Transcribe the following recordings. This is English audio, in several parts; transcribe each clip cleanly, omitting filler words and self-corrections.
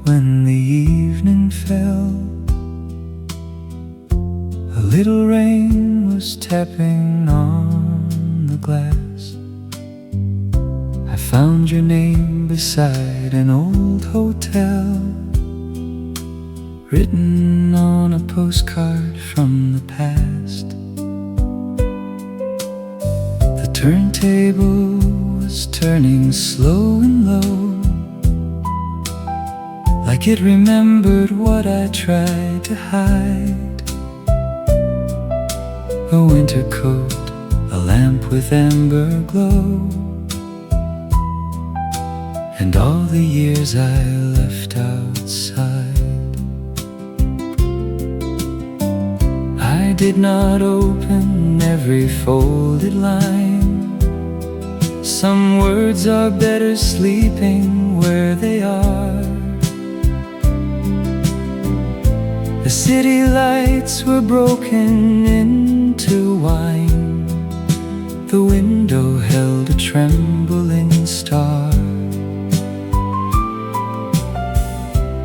when the evening fell. A little rain was tapping on the glass. I found your name beside an old hotel, written on a postcard from the past. The turntable was turning slow and low, like it remembered what I tried to hide. A winter coat, a lamp with amber glow, and all the years I left outside. I did not open every folded line. Some words are better sleeping where they are. The city lights were broken into wine. The window held a trembling star.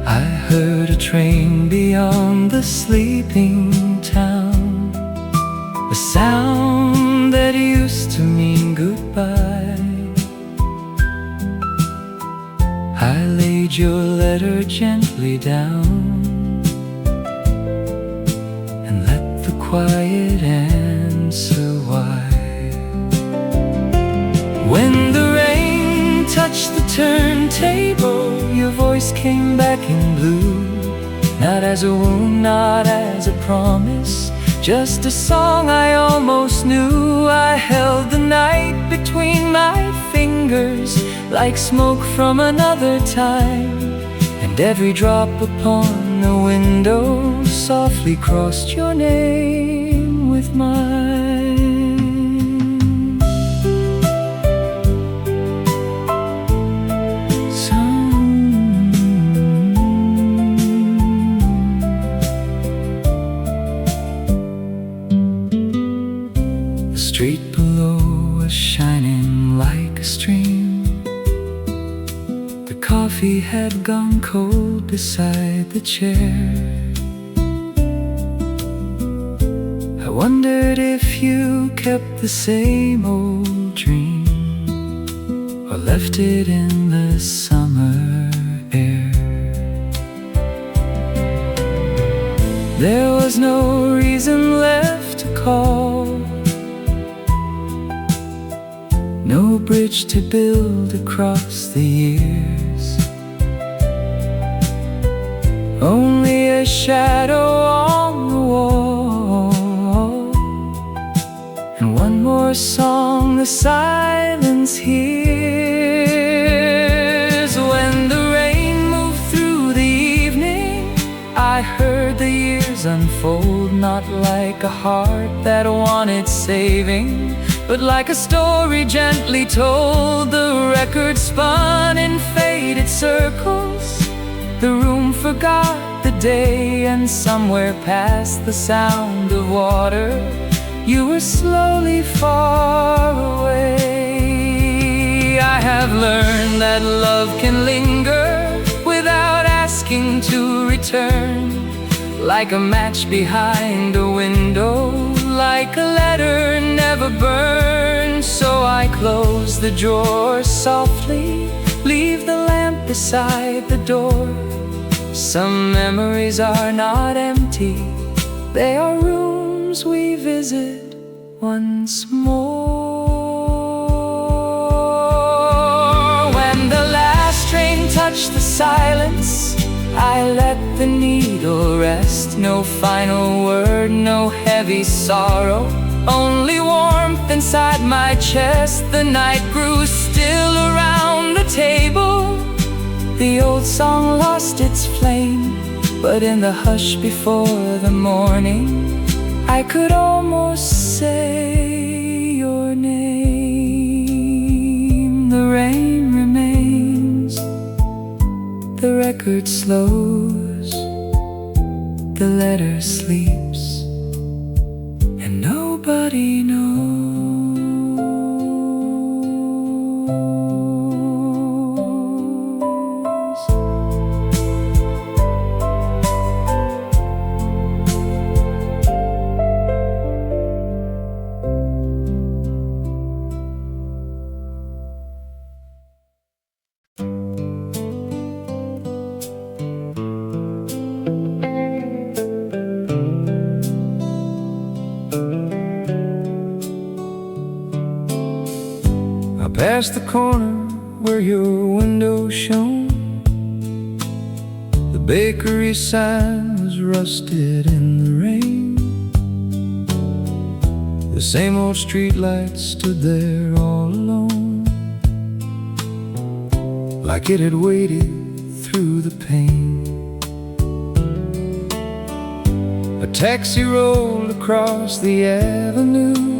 I heard a train beyond the sleeping town, a sound that used to mean goodbye. I laid your letter gently down and let the quiet answer why. When the rain touched the turntable, your voice came back in blue. Not as a wound, not as a promise, just a song I almost knew. I held the night between my fingers like smoke from another time, and every drop upon the window softly crossed your name with mine. The street below was shining like a stream. The coffee had gone cold beside the chair. I wondered if you kept the same old dream, or left it in the summer air. There was no reason left to call, no bridge to build across the years, only a shadow on the wall, and one more song the silence hears. When the rain moved through the evening, I heard the years unfold, not like a heart that wanted saving, but like a story gently told. The record spun in faded circles. The room forgot the day, and somewhere past the sound of water, you were slowly far away. I have learned that love can linger without asking to return, like a match behind a window, like a letter never burned. So I close the drawer softly, leave the lamp beside the door. Some memories are not empty, they are rooms we visit once more. When the last train touched the silence, I let the needle rest. No final word, no heavy sorrow, only warmth inside my chest. The night grew still around the table. The old song lost its flame, but in the hush before the morning, I could almost say your name. The rain remains, the record slows, the letter sleeps, and nobody knows. past the corner where your window shone. The bakery sign was rusted in the rain. The same old streetlight stood there all alone, like it had waited through the pain. A taxi rolled across the avenue,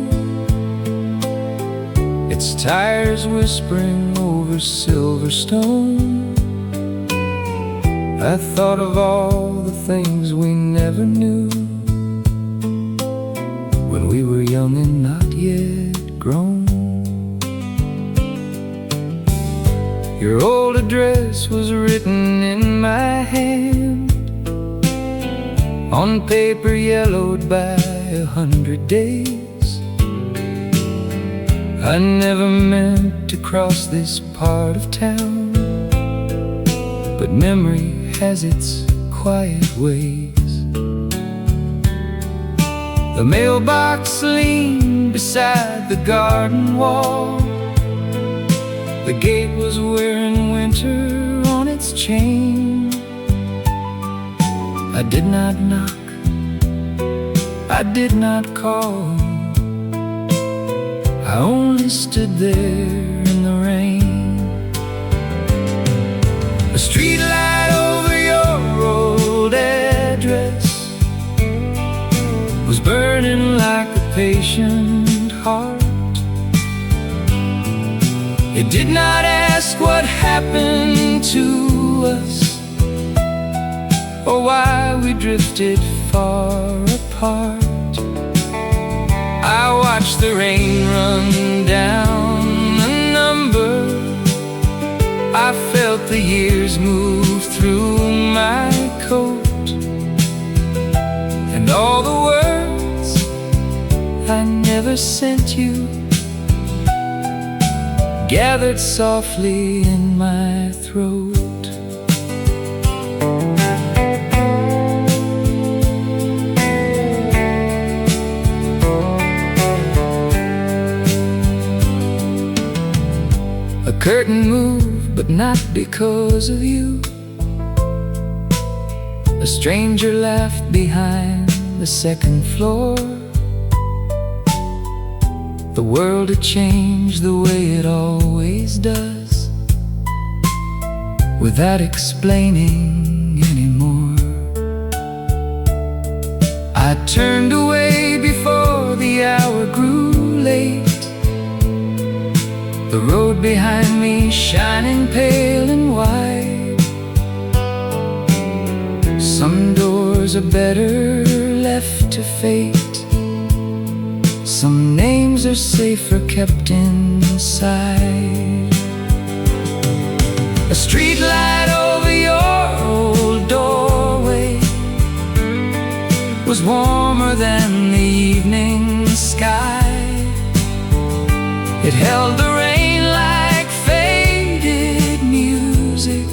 its tires whispering over Silverstone. I thought of all the things we never knew when we were young and not yet grown. Your old address was written in my hand on paper yellowed by 100 days. I never meant to cross this part of town, but memory has its quiet ways. The mailbox leaned beside the garden wall. The gate was wearing winter on its chain. I did not knock, I did not call, I only stood there in the rain. A streetlight over your old address was burning like a patient heart. It did not ask what happened to us or why we drifted far apart. I watched the rain run down the number, I felt the years move through my coat, and all the words I never sent you gathered softly in my throat. A curtain moved, but not because of you. A stranger laughed behind the second floor. The world had changed the way it always does, without explaining anymore. I turned away before the hour grew late, the road behind me shining pale and wide. Some doors are better left to fate, some names are safer kept inside. A streetlight over your old doorway was warmer than the evening sky. It held the rain like faded music.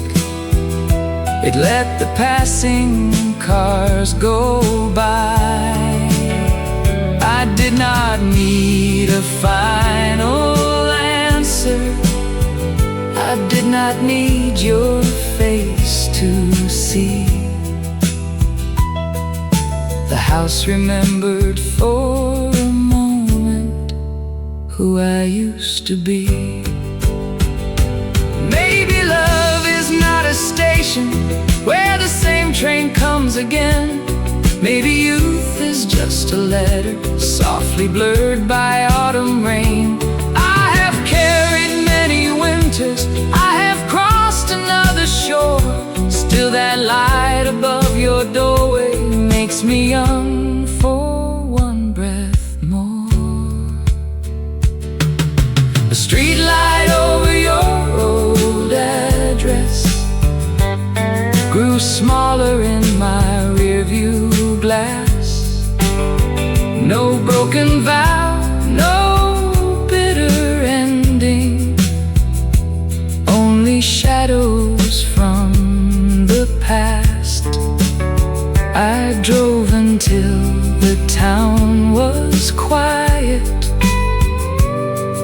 It let the passing cars go by. I did not need a final answer, I did not need your face to see. The house remembered for a moment who I used to be. Maybe love is not a station where the same train comes again. Maybe youth is just a letter softly blurred by autumn rain. I have carried many winters, I have crossed another shore. Still that light above your doorway makes me young for one breath more. A street light over your old address grew smaller in my rearview glass. No broken vow, no bitter ending, only shadows from the past. I drove until the town was quiet,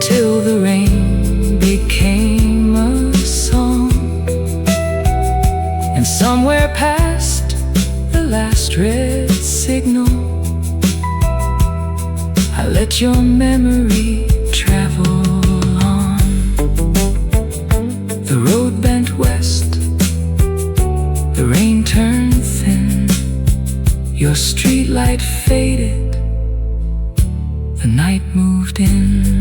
till the rain began And somewhere past the last red signal, I let your memory travel on. The road bent west, the rain turned thin, your streetlight faded, the night moved in.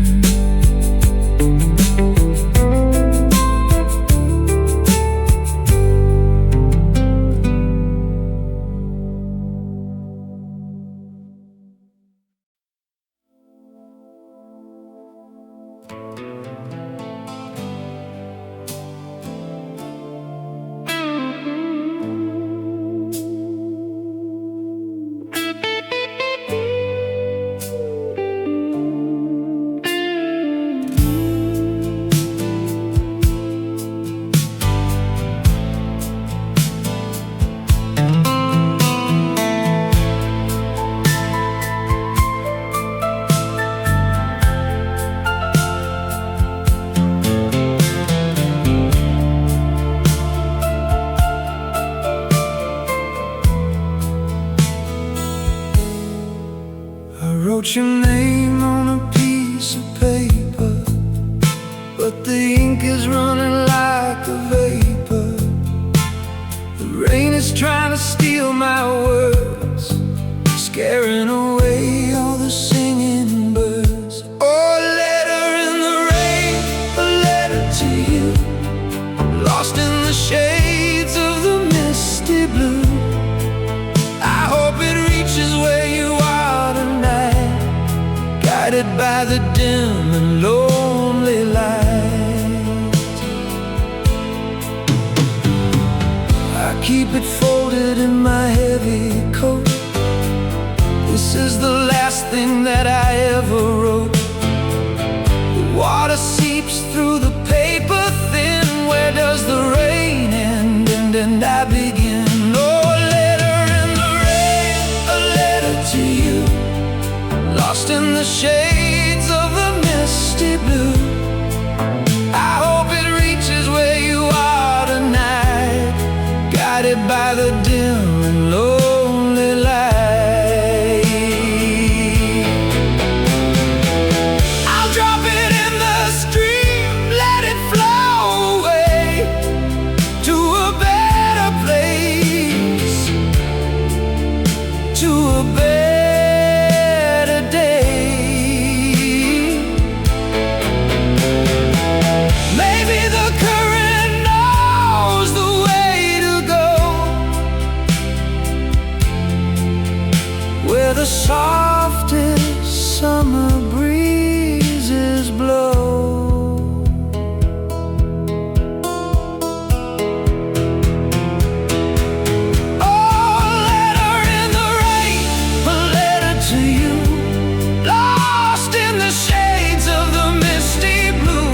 Wrote your name on a piece of paper, but the ink is running like a vapor. The rain is trying to steal my words, scaring away all the singing birds. Oh, a letter in the rain, a letter to you, lost in the shades of the misty blue. I hope it reaches where you are tonight, guided by the dim and lonely light. I keep it folded in my heavy coat. This is the last thing that I ever wrote. The water seeps through the paper thin. Where does the rain end and I begin? Oh, a letter in the rain, a letter to you, lost in the shades of the misty blue. I hope it reaches where you are tonight, guided by the dim and lonely light. I'll drop it in the stream, let it flow away to a better place, to a better day. Maybe the current knows the way to go, where the softest summer breezes blow. Oh, a letter in the rain, a letter to you, lost in the shades of the misty blue.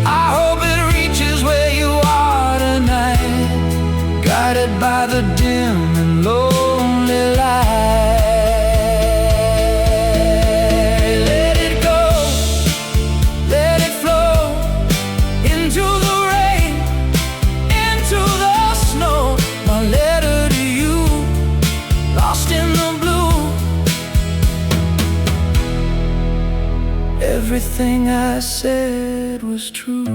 I hope it reaches where you are tonight, guided by the dim and lonely light. Let it go, let it flow into the rain, into the snow. My letter to you, lost in the blue. Everything I said was true.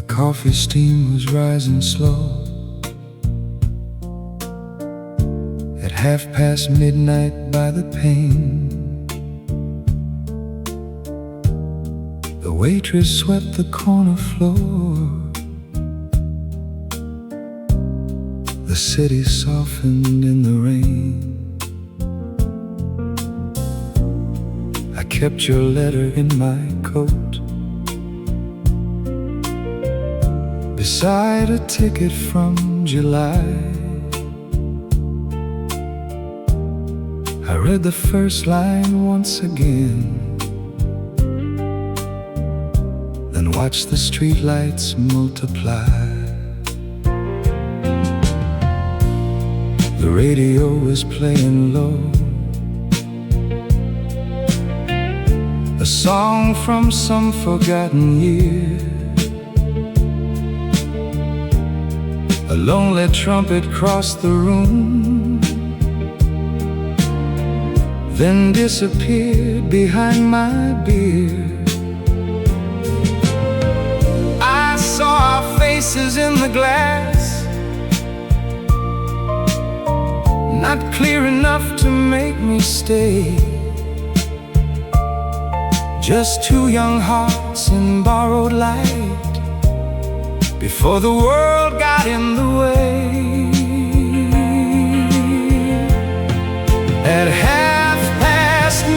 coffee steam was rising slow. At midnight by the pane, the waitress swept the corner floor. The city softened in the rain. I kept your letter in my coat, beside a ticket from July. I read the first line once again, then watched the streetlights multiply. The radio was playing low, a song from some forgotten year. A lonely trumpet crossed the room, then disappeared behind my beard. I saw our faces in the glass, not clear enough to make me stay. Just two young hearts in borrowed light, before the world got in the way. At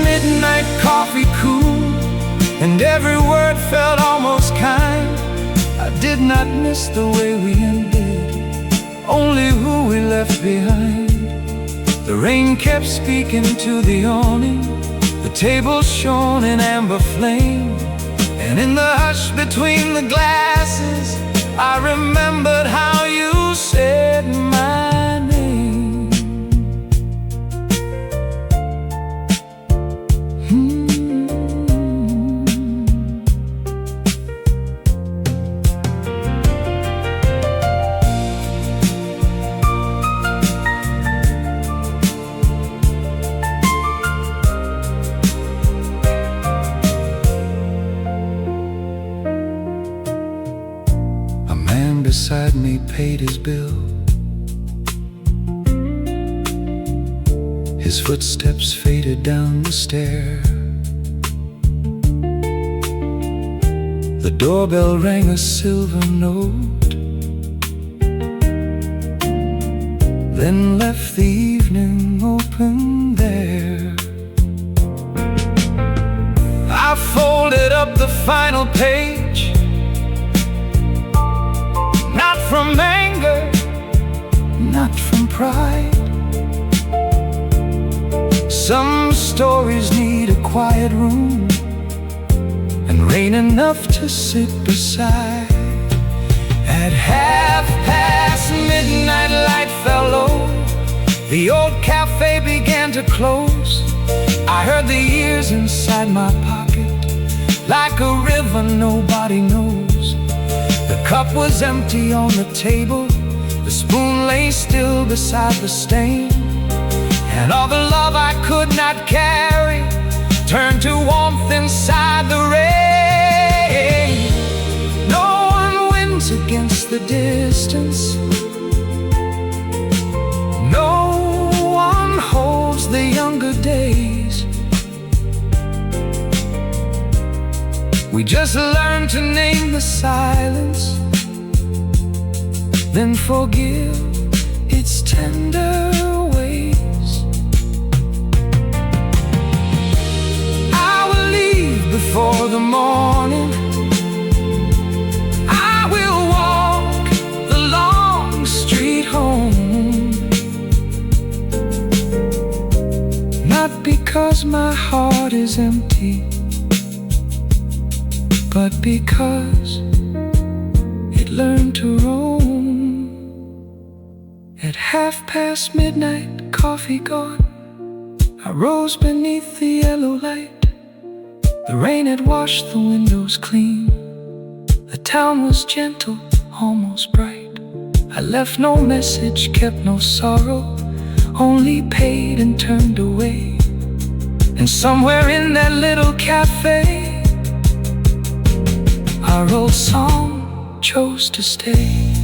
midnight, coffee cool, and every word felt almost kind. I did not miss the way we ended, only who we left behind. The rain kept speaking to the awning, the table shone in amber flame, and in the hush between the glasses, I remembered how you said my name. Beside me paid his bill. His footsteps faded down the stair. The doorbell rang a silver note, then left the evening open there. I folded up the final page, not from anger, not from pride. Some stories need a quiet room and rain enough to sit beside. At midnight, light fell low. The old cafe began to close. I heard the years inside my pocket, like a river nobody knows. The cup was empty on the table, the spoon lay still beside the stain, and all the love I could not carry turned to warmth inside the rain. No one wins against the distance, no one holds the younger days. We just learn to name the silence, then forgive its tender ways. I will leave before the morning, I will walk the long street home, not because my heart is empty, but because it learned to roam. At midnight, coffee gone, I rose beneath the yellow light. The rain had washed the windows clean, the town was gentle, almost bright. I left no message, kept no sorrow, only paid and turned away. And somewhere in that little cafe, our old song chose to stay.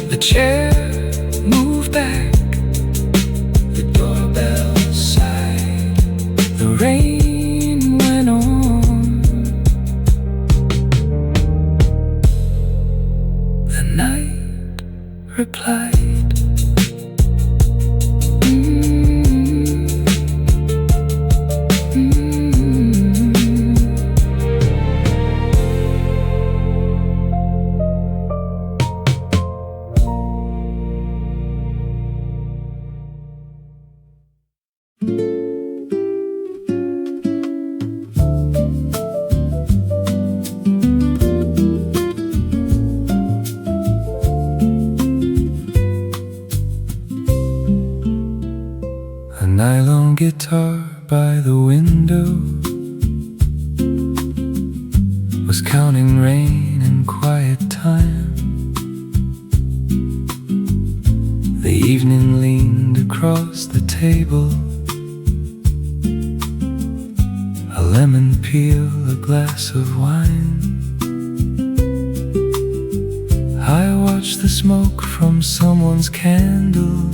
The chair moved back, the doorbell sighed, the rain went on. The night replied. A nylon guitar by the window was counting rain in quiet time. The evening leaned across the table, a lemon peel, a glass of wine. I watched the smoke from someone's candle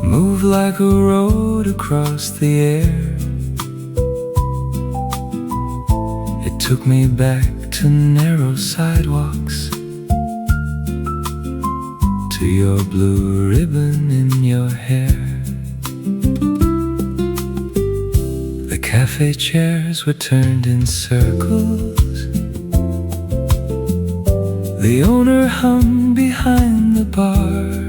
move like a road across the air. It took me back to narrow sidewalks, to your blue ribbon in your hair. The cafe chairs were turned in circles, the owner hummed behind the bar.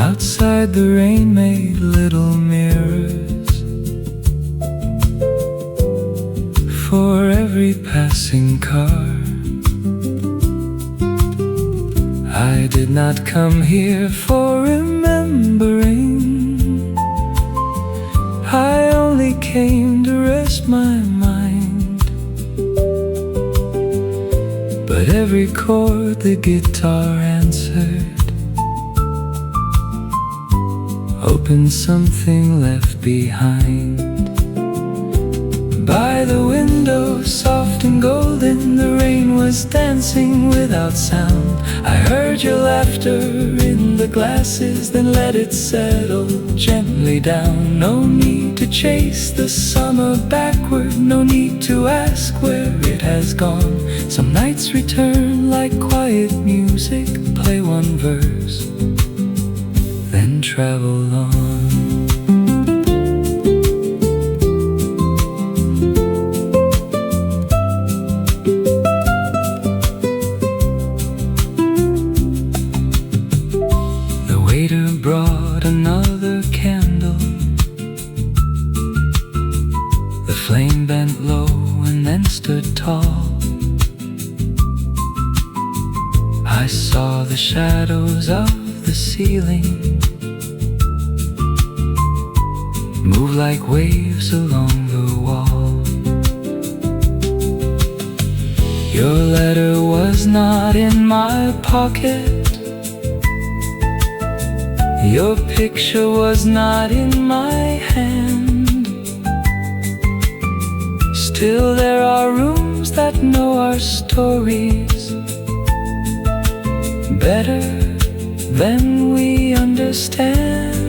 Outside the rain made little mirrors for every passing car. I did not come here for remembering, I only came to rest my mind. But every chord the guitar answered opened something left behind. By the window, soft and golden, the rain was dancing without sound. I heard your laughter in the glasses, then let it settle gently down. No need to chase the summer backward, no need to ask where it has gone. Some nights return like quiet music, play one verse, then travel on. The waiter brought another candle. The flame bent low and then stood tall. I saw the shadows of the ceiling move like waves along the wall. Your letter was not in my pocket, your picture was not in my hand. Still there are rooms that know our stories better than we understand.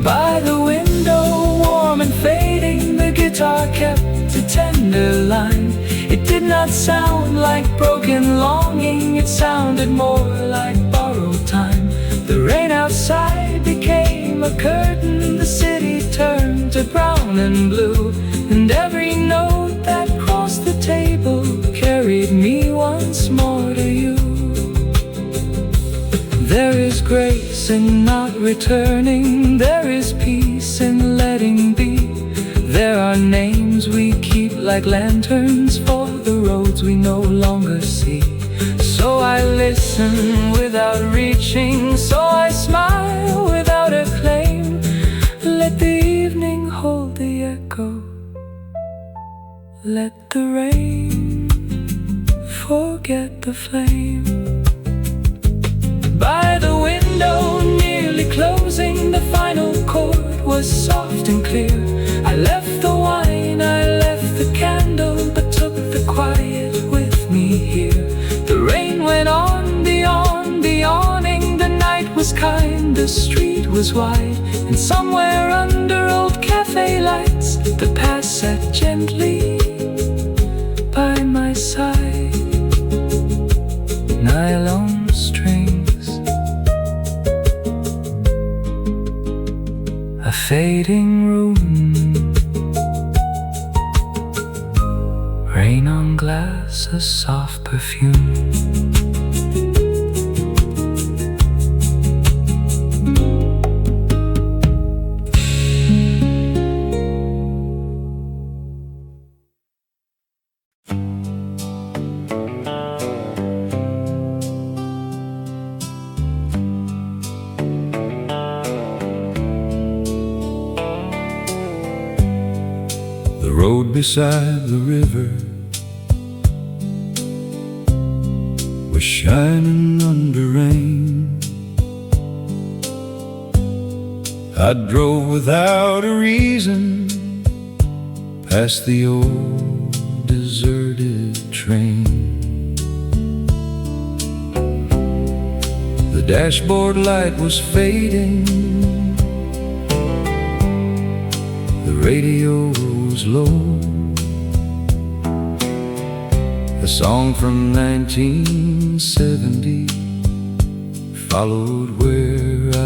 By the window, warm and fading, the guitar kept a tender line. It did not sound like broken longing, it sounded more like borrowed time. The rain outside became a curtain, the city turned to brown and blue, and every note that crossed the table carried me once more to you. There is grace in not returning, there is peace in letting be. There are names we keep like lanterns for the roads we no longer see. So I listen without reaching, so I smile without a claim. Let the evening hold the echo, let the rain forget the flame. By the window, nearly closing, the final chord was soft and clear. and the street was wide, and somewhere under old cafe lights the past sat gently by my side. Nylon strings, a fading room, rain on glass, a soft perfume. The road beside the river was shining under rain. I drove without a reason past the old deserted train. The dashboard light was fading, the radio was low. A song from 1970 followed where I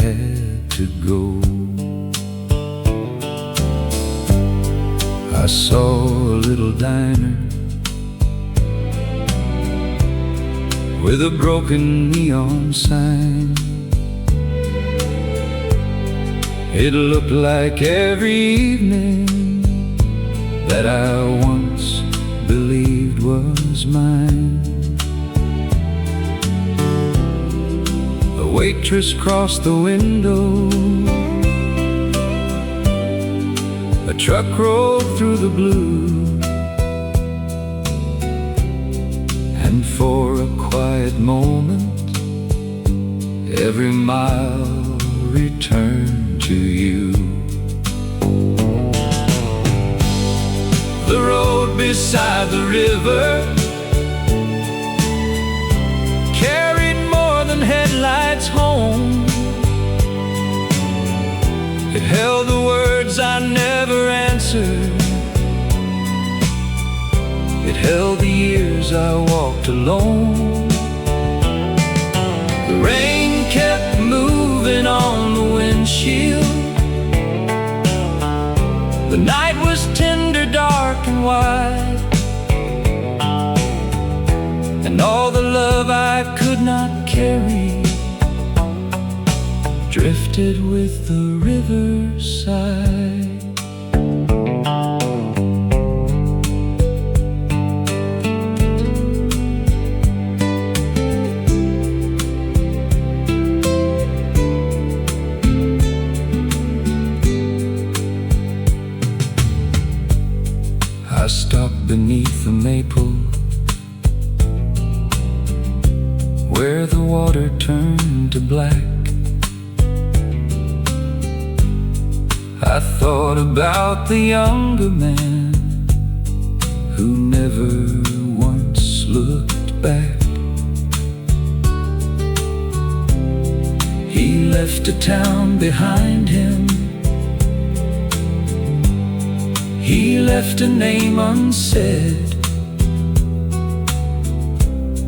had to go. I saw a little diner with a broken neon sign. It looked like every evening that I once believed was mine. A waitress crossed the window, a truck rolled through the blue, and for a quiet moment every mile returned to you. The road beside the river carried more than headlights home. It held the words I never answered. It held the years I walked alone. The rain kept moving on the windshield. The night was tender, dark and wide, and all the love I could not carry drifted with the riverside. I stopped beneath the maple where the water turned to black. I thought about the younger man who never once looked back. He left a town behind him. He left a name unsaid,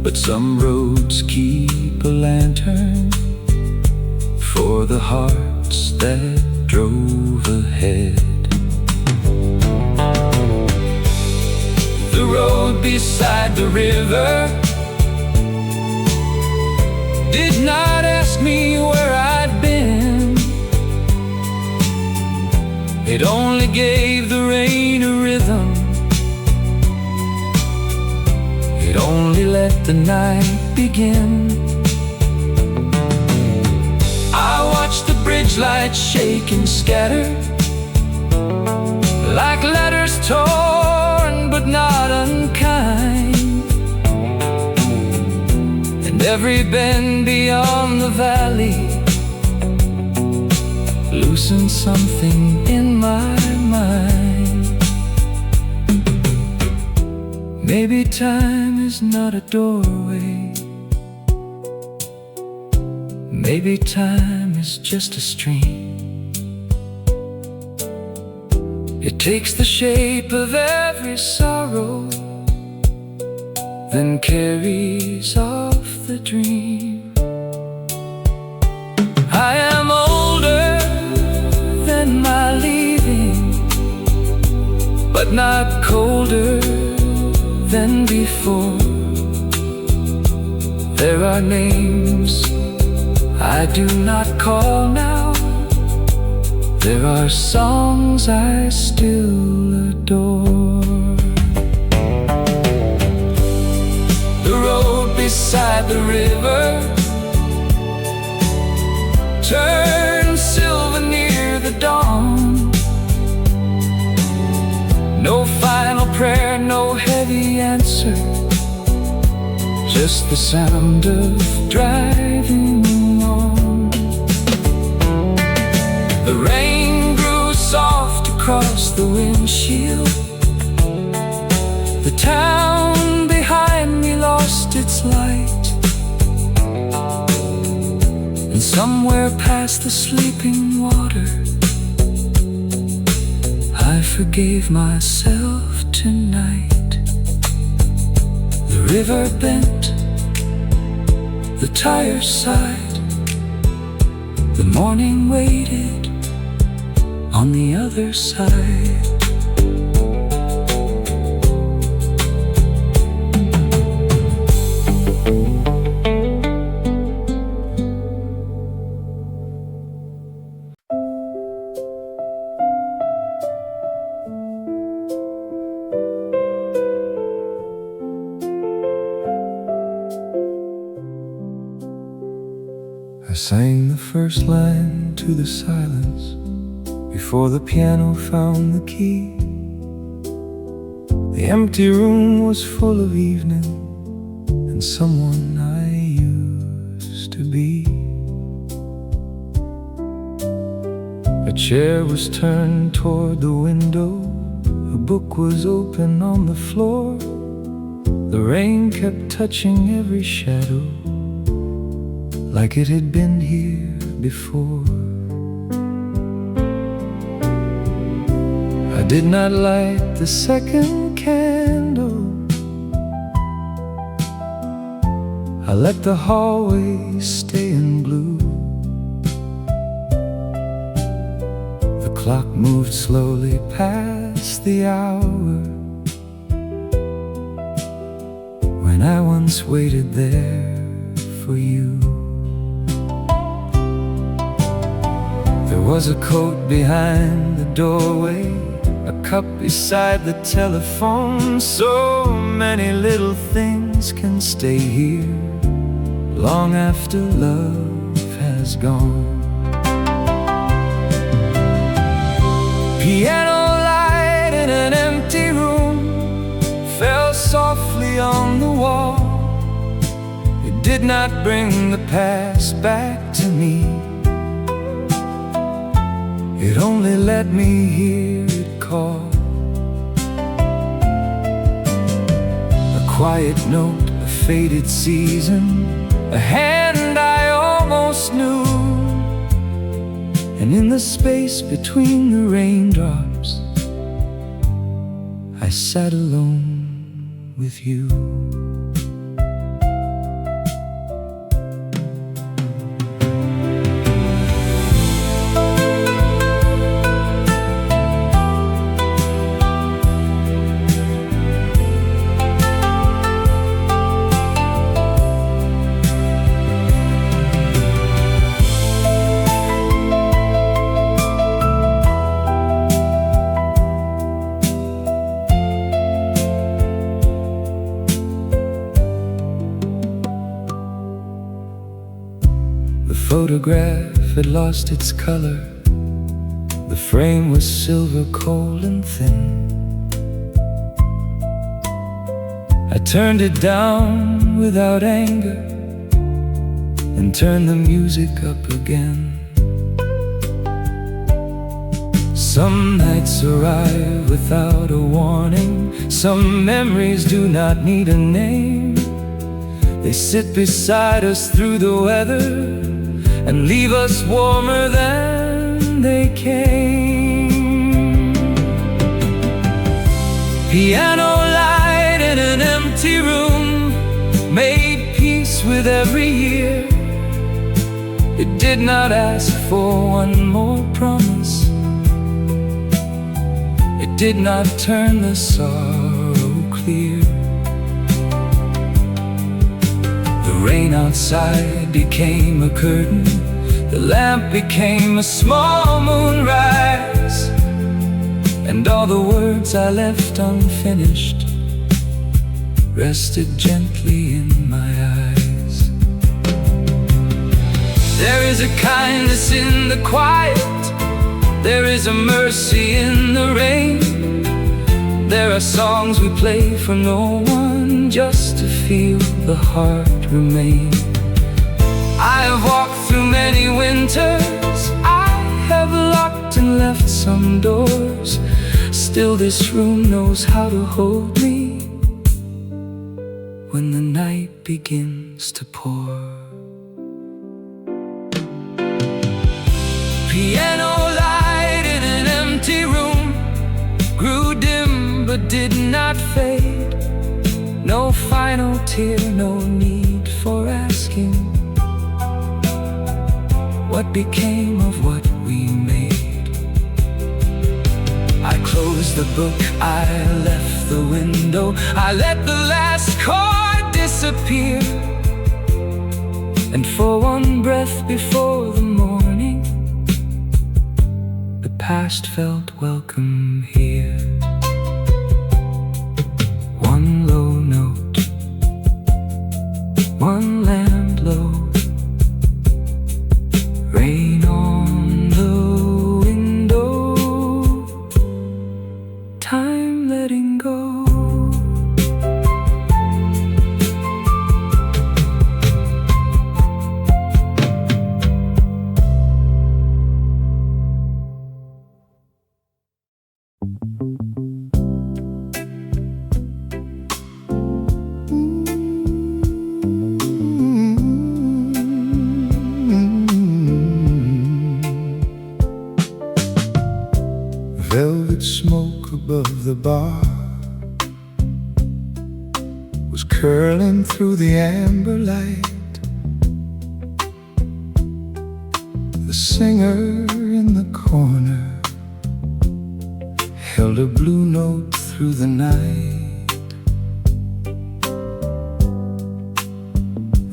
but some roads keep a lantern for the hearts that drove ahead. The road beside the river did not ask me where I'd been. It only gave the rain a rhythm. It only let the night begin. I watched the bridge lights shake and scatter like letters torn but not unkind, and every bend beyond the valley loosened something in my mind. Maybe time is not a doorway. Maybe time is just a stream. It takes the shape of every sorrow, then carries off the dream. I am older than my leaving, but not colder than before. There are names I do not call now. There are songs I still adore. The road beside the river turns silver near the dawn. No final prayer, no heavy answer, just the sound of driving on. The rain grew soft across the windshield. The town behind me lost its light, and somewhere past the sleeping water I forgave myself tonight. The river bent, the tires sighed, the morning waited on the other side. I sang the first line to the silence before the piano found the key. The empty room was full of evening and someone I used to be. A chair was turned toward the window, a book was open on the floor. The rain kept touching every shadow, like it had been here before. I did not light the second candle. I let the hallway stay in blue. The clock moved slowly past the hour when I once waited there for you. There was a coat behind the doorway, a cup beside the telephone. So many little things can stay here long after love has gone. Piano light in an empty room fell softly on the wall. It did not bring the past back to me, it only let me hear it call. A quiet note, a faded season, a hand I almost knew. And in the space between the raindrops, I sat alone with you. The photograph had lost its color. The frame was silver, cold and thin. I turned it down without anger and turned the music up again. Some nights arrive without a warning. Some memories do not need a name. They sit beside us through the weather and leave us warmer than they came. Piano light in an empty room made peace with every year. It did not ask for one more promise. It did not turn the sorrow clear. The rain outside became a curtain. The lamp became a small moonrise, and all the words I left unfinished rested gently in my eyes. There is a kindness in the quiet. There is a mercy in the rain. There are songs we play for no one, just to feel the heart remain. I have walked through many winters. I have locked and left some doors. Still this room knows how to hold me when the night begins to pour. Piano light in an empty room grew dim but did not fade. No final tear, no need for asking what became of what we made. I closed the book, I left the window, I let the last chord disappear. And for one breath before the morning, the past felt welcome here. One low note, one landlord, rain on the window, time letting go. Velvet smoke above the bar was curling through the amber light. The singer in the corner held a blue note through the night.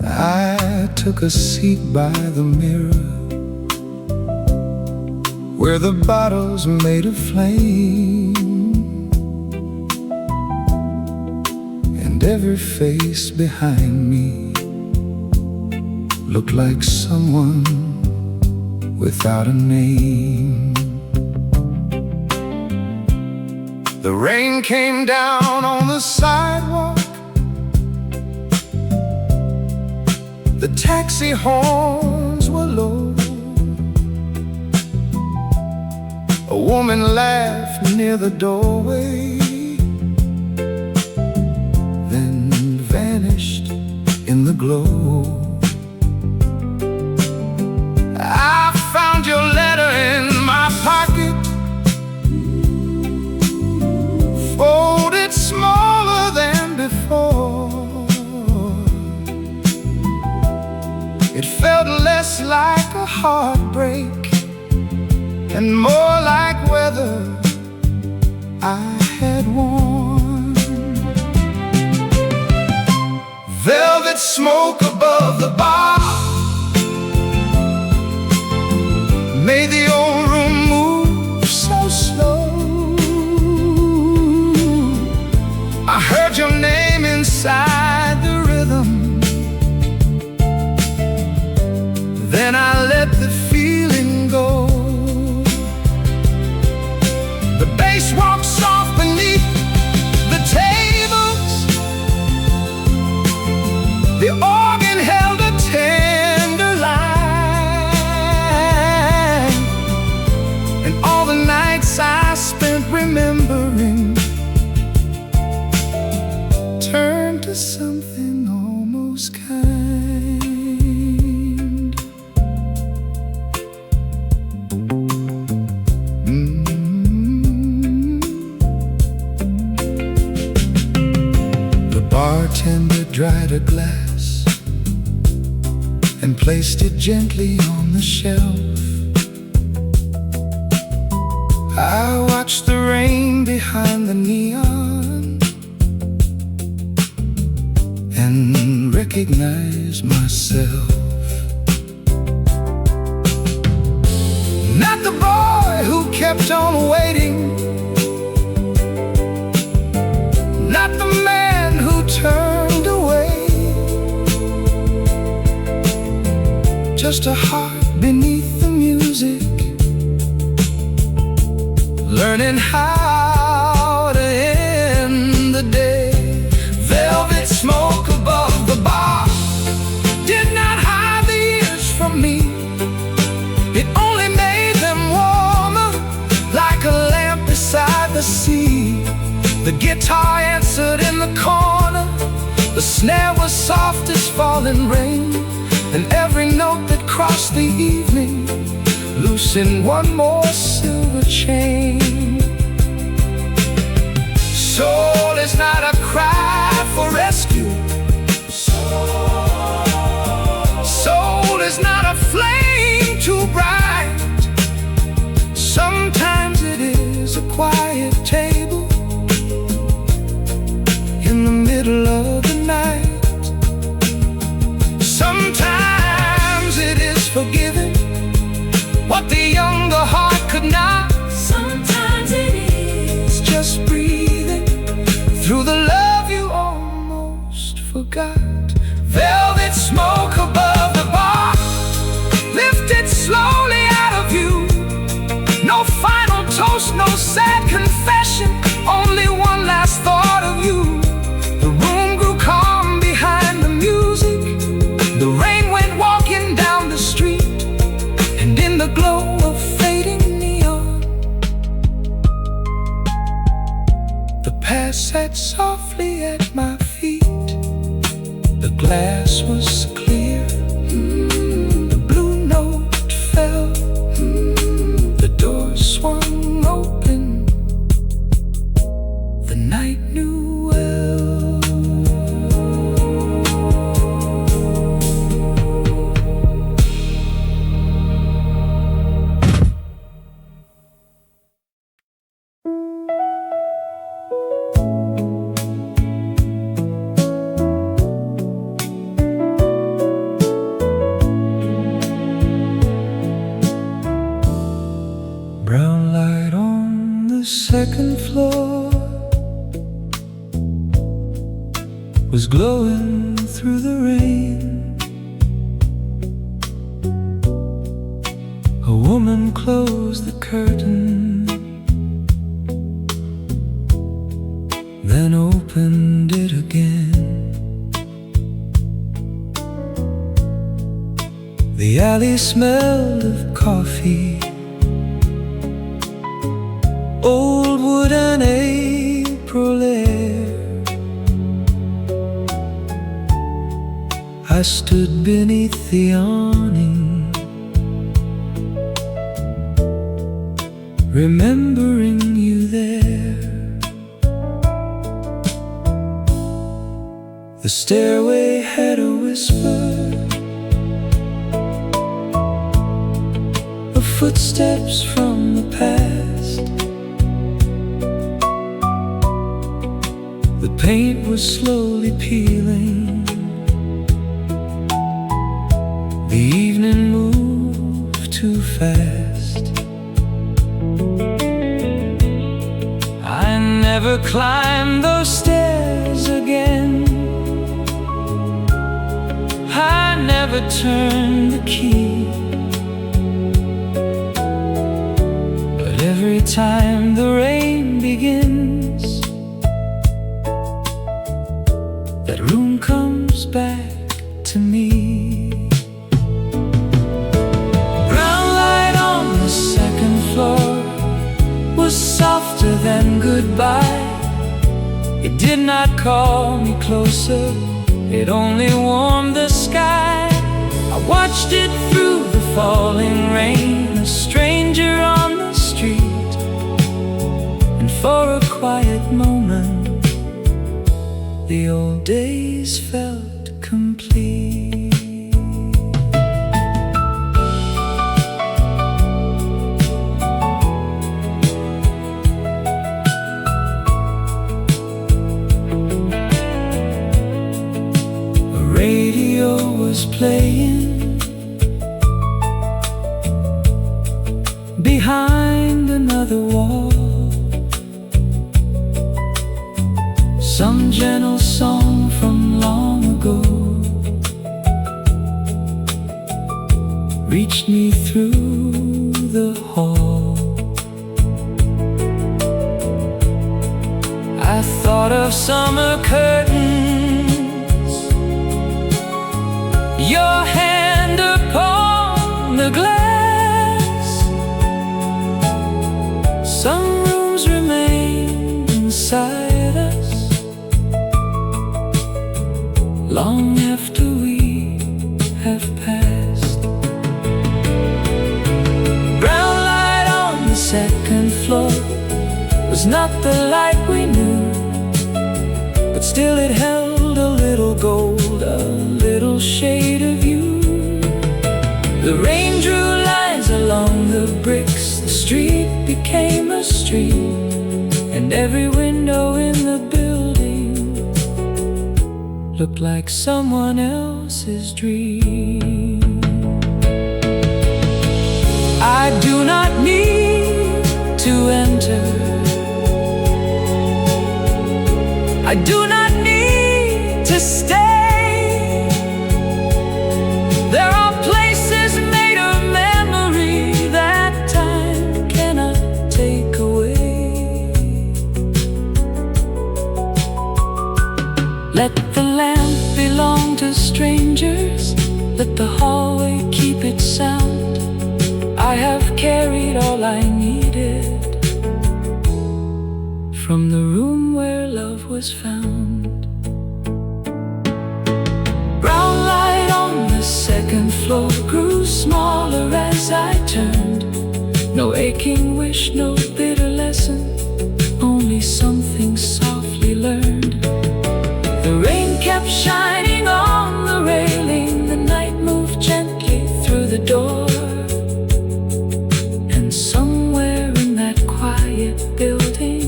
I took a seat by the mirror where the bottles made a flame, and every face behind me looked like someone without a name. The rain came down on the sidewalk. The taxi horns were low. A woman laughed near the doorway, then vanished in the glow. I found your letter in my pocket, folded smaller than before. It felt less like a heartbreak and more like weather I had worn. Velvet smoke above the bar made the old room move so slow. I heard your name inside the rhythm, then I let the feeling go. The bass walked soft beneath the tables. The organ held a tender line. cider glass and placed it gently on the shelf. I watched the rain behind the neon and recognized myself. Not the boy who kept on waiting, not the man who turned away, just a heart beneath the music, learning how to end the day. Velvet smoke above the bar did not hide the years from me. It only made them warmer, like a lamp beside the sea. The guitar answered in the corner, the snare was soft as falling rain, and every note that crossed the evening loosened one more silver chain. Soul is not a cry for rescue. Soul is not a flame too bright. Sometimes it is a quiet table in the middle of the night. Sometimes it is forgiving what the younger heart could not. Sometimes it is just breathing through the love you almost forgot. Velvet smoke above the bar lifted slowly out of view. No final toast, no sad confession, only one last thought of you. The room grew calm behind the music. The rain went walking down the street, and in the glow of fading neon, the past sat softly at my feet. The glass was clear, the blue note fell, the door swung open, the night knew well. Brown light on the second floor was glowing through the rain. A woman closed the curtain, then opened it again. The alley smelled of coffee, old wood and April air. I stood beneath the awning, remembering you there. The stairway had a whisper of footsteps from the past. The paint was slowly peeling. The evening moved too fast. I never climbed those stairs again. I never turned the key. But every time the rain begins, that room comes back to me. Brown light on the second floor was softer than goodbye. It did not call me closer, it only warmed the sky. I watched it through the falling rain, a stranger on the street. And for a quiet moment, the old days felt playing behind another wall. Some gentle song from long ago reached me through the hall. I thought of summer curtains, your hand upon the glass. Some rooms remain inside us long after we have passed. Brown light on the second floor was not the light we knew, but still it held a little gold, a little shade of you. The rain drew lines along the bricks, the street became a street, and every window in the building looked like someone else's dream. I do not need to enter, I do not need to stay. There are places made of memory that time cannot take away. Let the lamp belong to strangers, let the hallway keep its sound. I have carried all I needed from the room where love was found. Brown light on the second floor grew smaller as I turned. No aching wish, no bitter lesson, only something softly learned. The rain kept shining on the railing, the night moved gently through the door, and somewhere in that quiet building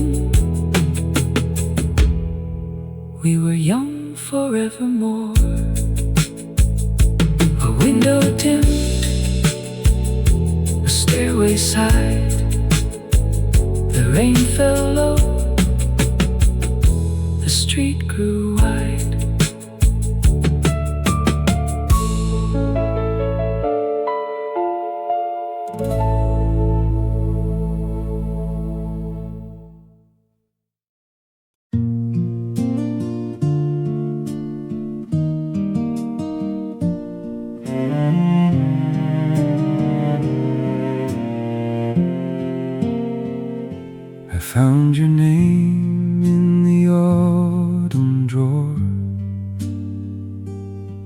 we were young forevermore. A window dimmed, a stairway sighed, the rain fell low, the street grew wide. I found your name in the autumn drawer,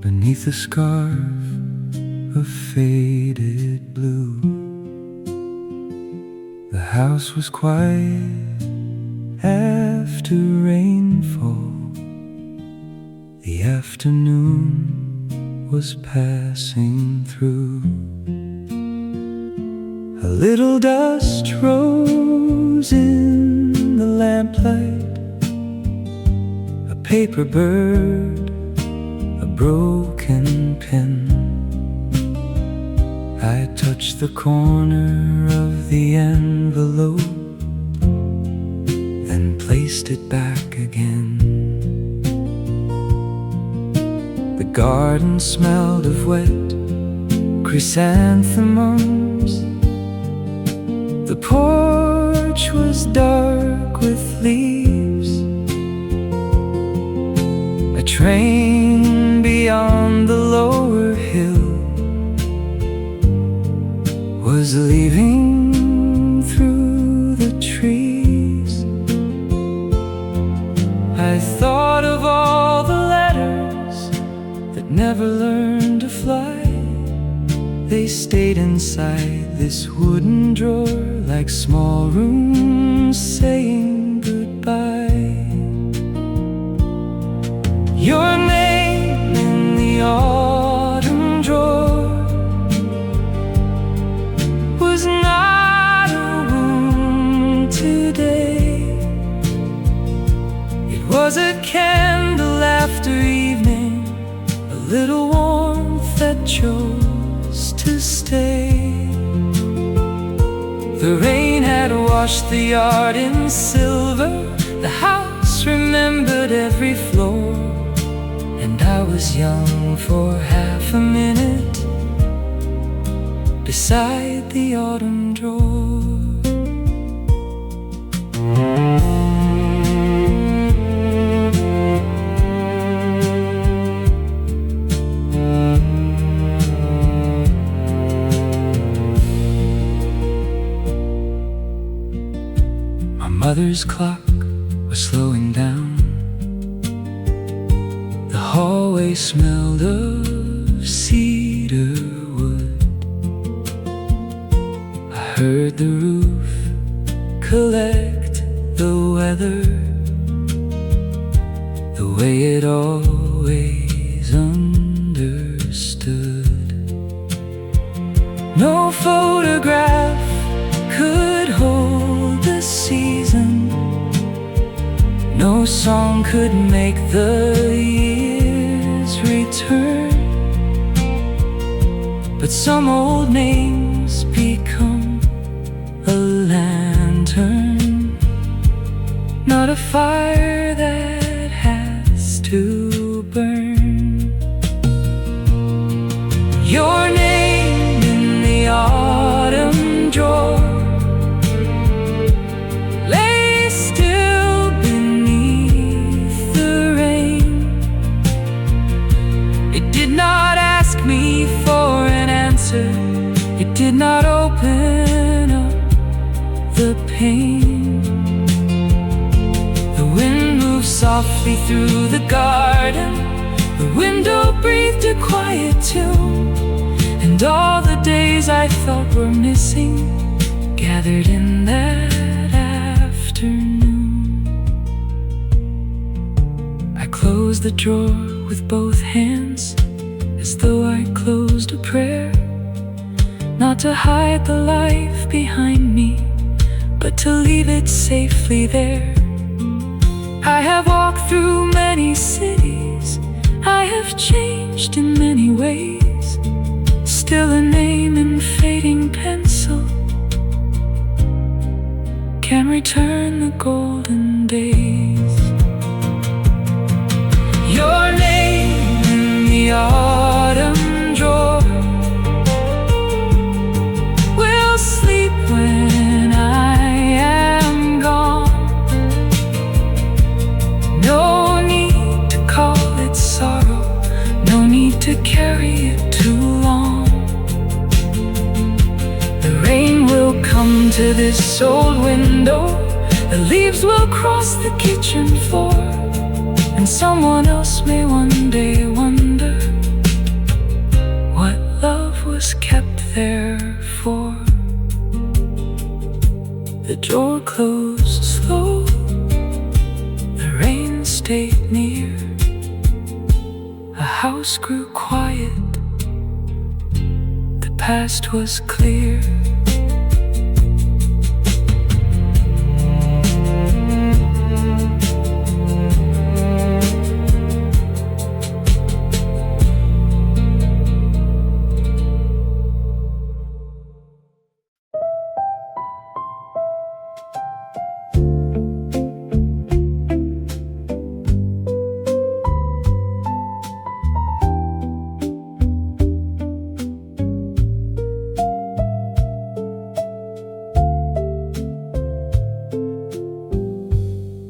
beneath a scarf of faded blue. The house was quiet after rainfall. The afternoon was passing through. A little dust rose in the lamplight, a paper bird, a broken pen. I touched the corner of the envelope, then placed it back again. The garden smelled of wet chrysanthemums. The porch was dark with leaves. A train beyond the lower hill was leaving through the trees. I thought of all the letters that never learned to fly. They stayed inside this wooden drawer like small rooms saying goodbye. Your name in the autumn drawer was not a wound today. It was a candle after evening, a little warmth chose to stay. The rain had washed the yard in silver, the house remembered every floor, and I was young for half a minute beside the autumn drawer. My mother's clock was slowing down. The hallway smelled of cedar wood. I heard the roof collect the weather the way it always understood. No photograph could hold the season, no song could make the years return, but some old names become a lantern, not a fire that has to burn. Your name in the autumn drawer lay still beneath the rain. It did not ask me for an answer, it did not open up the pain. The wind moved softly through the garden, the window breathed a quiet tune, and all the days I thought were missing gathered in that afternoon. I closed the drawer with both hands, as though I closed a prayer, not to hide the life behind me, but to leave it safely there. I have walked through many cities, I have changed in many ways, still a name in fading pencil can return the golden days. Your name in the autumn drawer will sleep when I am gone. No need to call it sorrow, no need to carry it too long. The rain will come to this old window, the leaves will cross the kitchen floor, and someone else may one day wonder what love was kept there for. The door closed slow, the rain stayed near, a house grew quiet, the past was clear.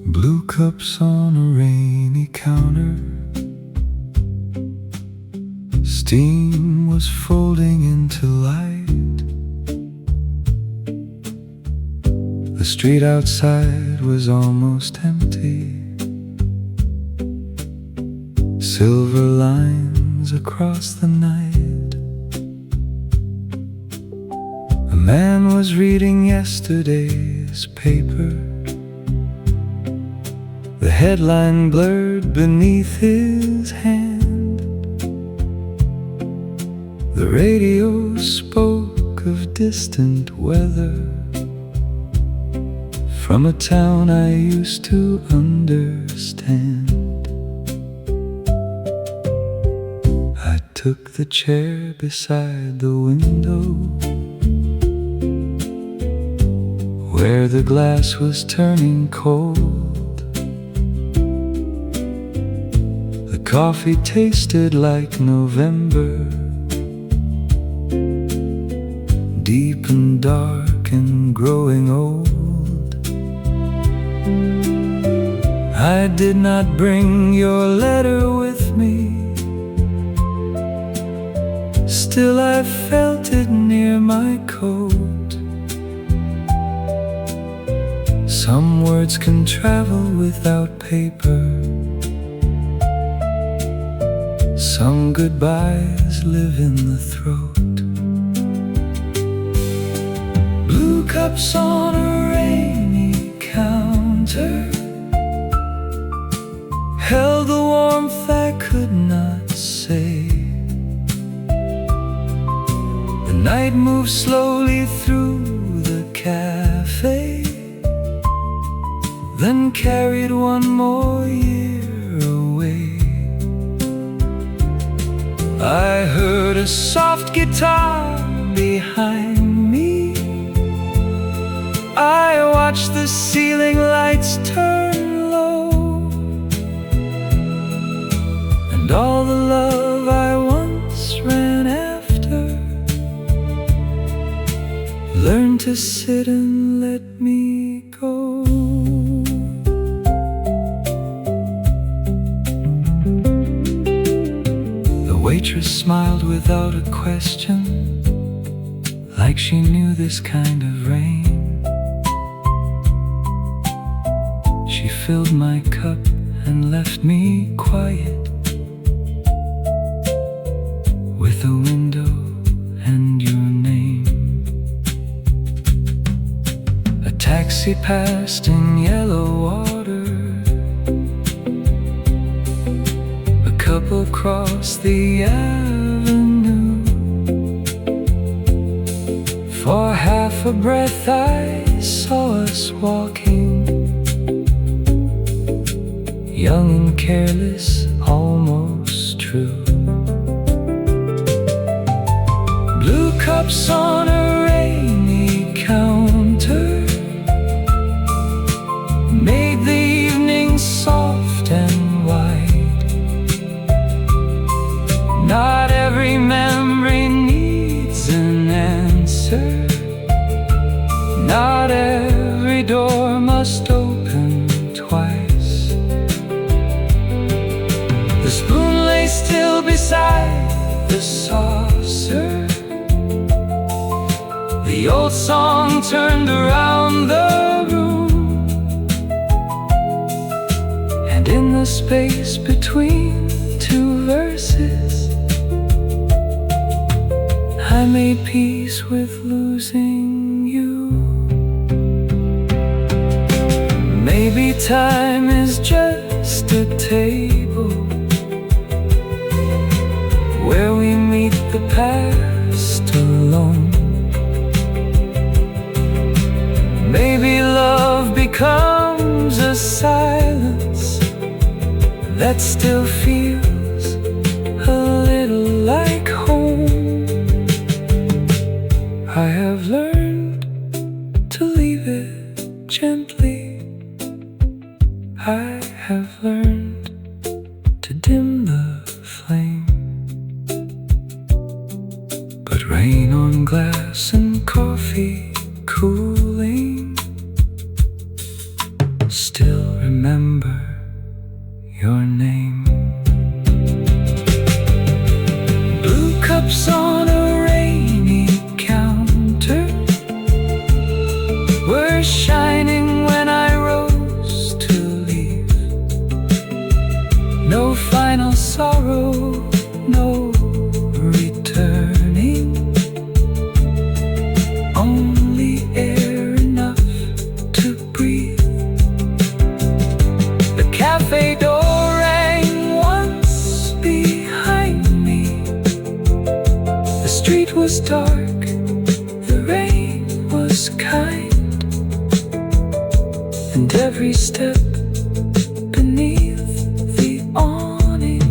Blue cups on a rainy counter, steam was folding into light. The street outside was almost empty, silver lines across the night. A man was reading yesterday's paper, the headline blurred beneath his hand. The radio spoke of distant weather from a town I used to understand. I took the chair beside the window, where the glass was turning cold. The coffee tasted like November, deep and dark and growing old. I did not bring your letter with me, still I felt it near my coat. Some words can travel without paper, some goodbyes live in the throat. Blue cups on a rainy counter held the warmth I could not say. The night moved slowly through the cafe, then carried one more year away. I heard a soft guitar behind me, I watched the ceiling lights turn low, and all the love I once ran after learned to sit and let me go. The waitress smiled without a question, like she knew this kind of rain. She filled my cup and left me quiet, with a window and your name. A taxi passed in yellow water, a couple crossed the avenue. For half a breath I saw us walking, young and careless, almost true. Blue cups on a rainy counter made the evening soft and wide. Not every memory needs an answer, not every door must open twice. The spoon lay still beside the saucer, the old song turned around the room, and in the space between two verses I made peace with losing you. Maybe time is just a table where we meet the past alone. Maybe love becomes a silence that still feels a little like home. I have learned to leave it gently, I have learned to dim the flame. But rain on glass and coffee cooling, still remember your name. Blue cups on a rainy counter were shining when I rose to leave. No final sorrow, no returning, only air enough to breathe. The cafe door rang once behind me. The street was dark, the rain was kind, and every step beneath the awning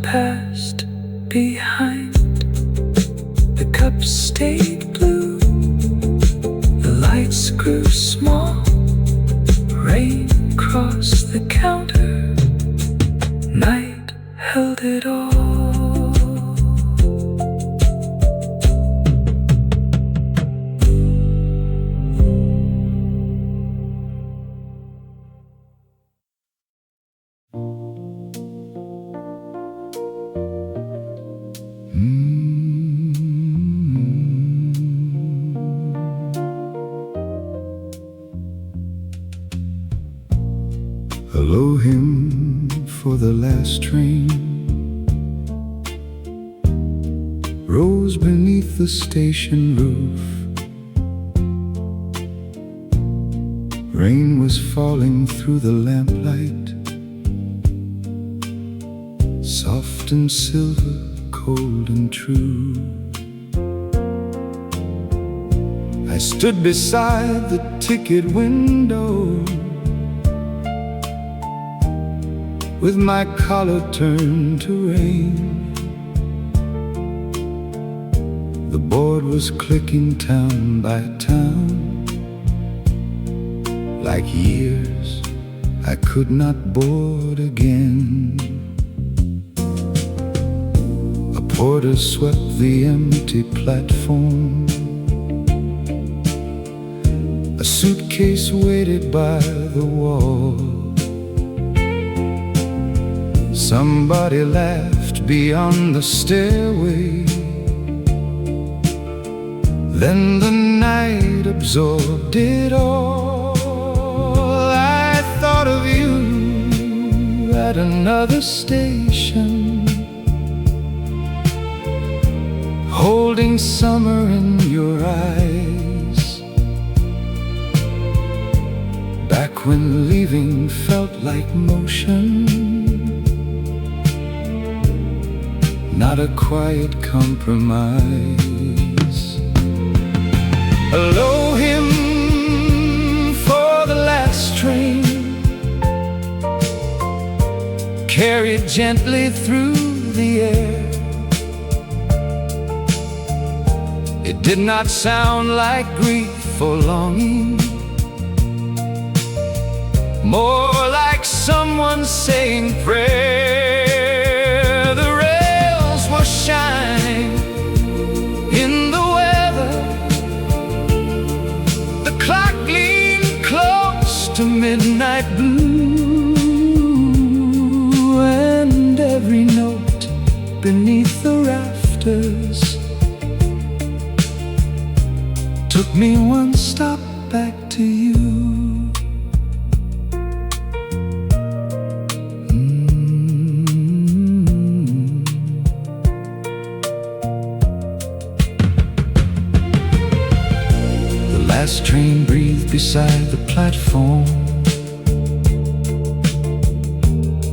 past behind. The cups stayed blue, the lights grew small. Rain crossed the counter, night held it all. Hello him for the last train rose beneath the station roof. Rain was falling through the lamplight, soft and silver, cold and true. I stood beside the ticket window with my collar turned to rain. The board was clicking town by town, like years I could not board again. A porter swept the empty platform, a suitcase waited by the wall. Somebody laughed beyond the stairway. Then the night absorbed it all. I thought of you at another station, holding summer in your eyes, back when leaving felt like motion, not a quiet compromise. Hello him for the last train, carried gently through the air. It did not sound like grief or longing, more like someone saying prayer. The rails were shining in the weather, the clock leaned close to midnight blue, and every note beneath the rafters took me one stop back to you. The last train breathed beside the platform,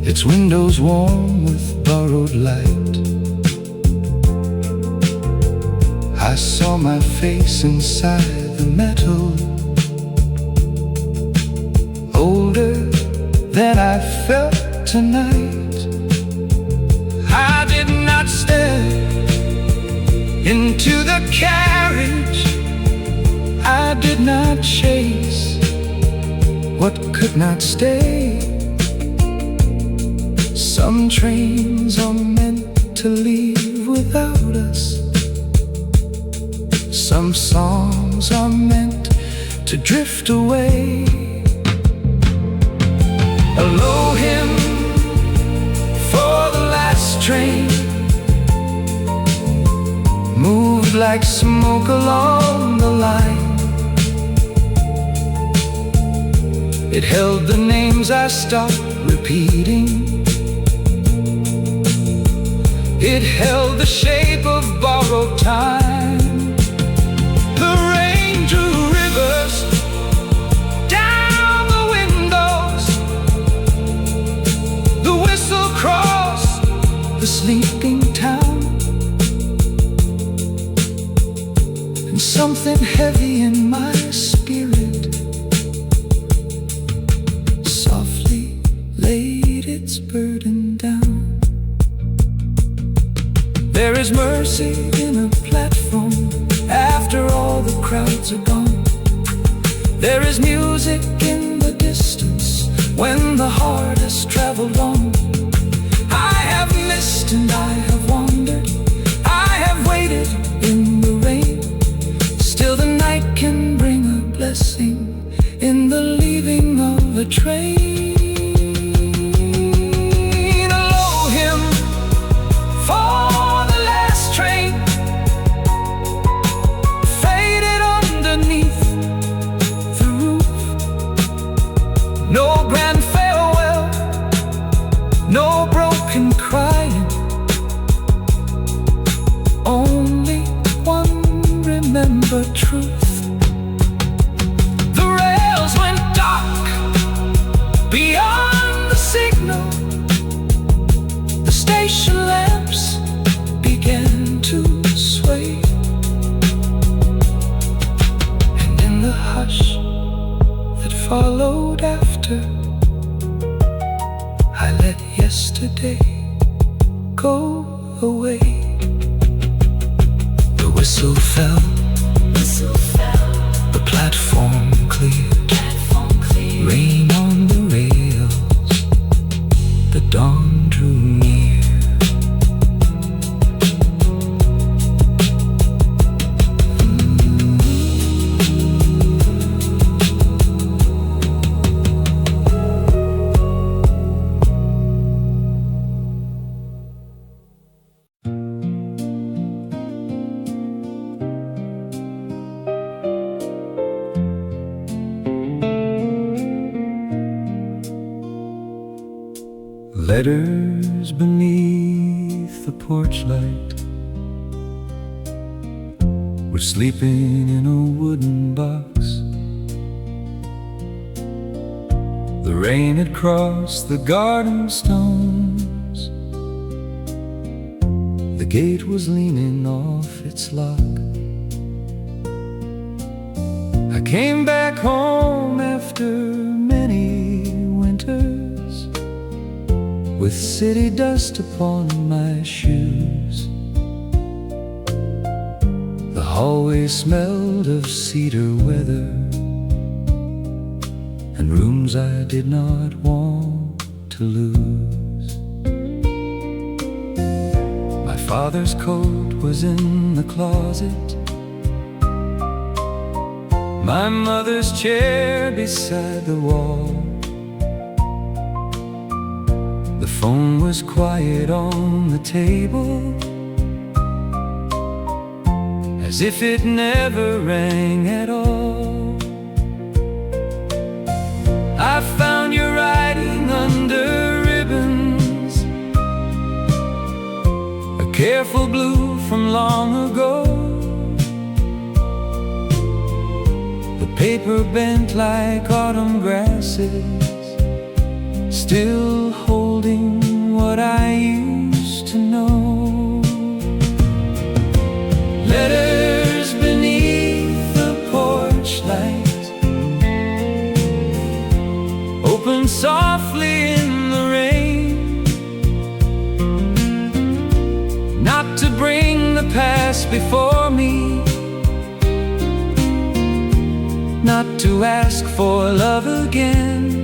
its windows warm with borrowed light. I saw my face inside the metal, older than I felt tonight. I did not step into the carriage, I did not chase what could not stay. Some trains are meant to leave without us, some songs are meant to drift away. Hello him for the last train, moved like smoke along the line. It held the names I stopped repeating, it held the shape of borrowed time. The rain drew rivers down the windows, the whistle crossed the sleeping town, and something heavy in my spirit softly laid its burden down. There is mercy in a platform after all the crowds are gone. There is music in the distance when the heart has traveled on. I have missed and I have wandered, I have waited in the rain. Still the night can bring a blessing in the leaving of a train. Aloha him for the last train, faded underneath the roof. No grand farewell, no broken crying, only one remembered truth. The rails went dark beyond the signal. The station lamps began to sway, and in the hush that followed after, I let yesterday go away. The whistle fell, the platform cleared, rain on the rails, the dawn drew near. Letters beneath the porch light were sleeping in a wooden box. The rain had crossed the garden stones. The gate was leaning off its lock. I came back home after many winters, with city dust upon my shoes. The hallway smelled of cedar weather and rooms I did not want to lose. My father's coat was in the closet, my mother's chair beside the wall. The phone was quiet on the table, as if it never rang at all. I found you writing under ribbons, a careful blue from long ago. The paper bent like autumn grasses, still holding what I used to know. Letters beneath the porch light, open softly in the rain, not to bring the past before me, not to ask for love again.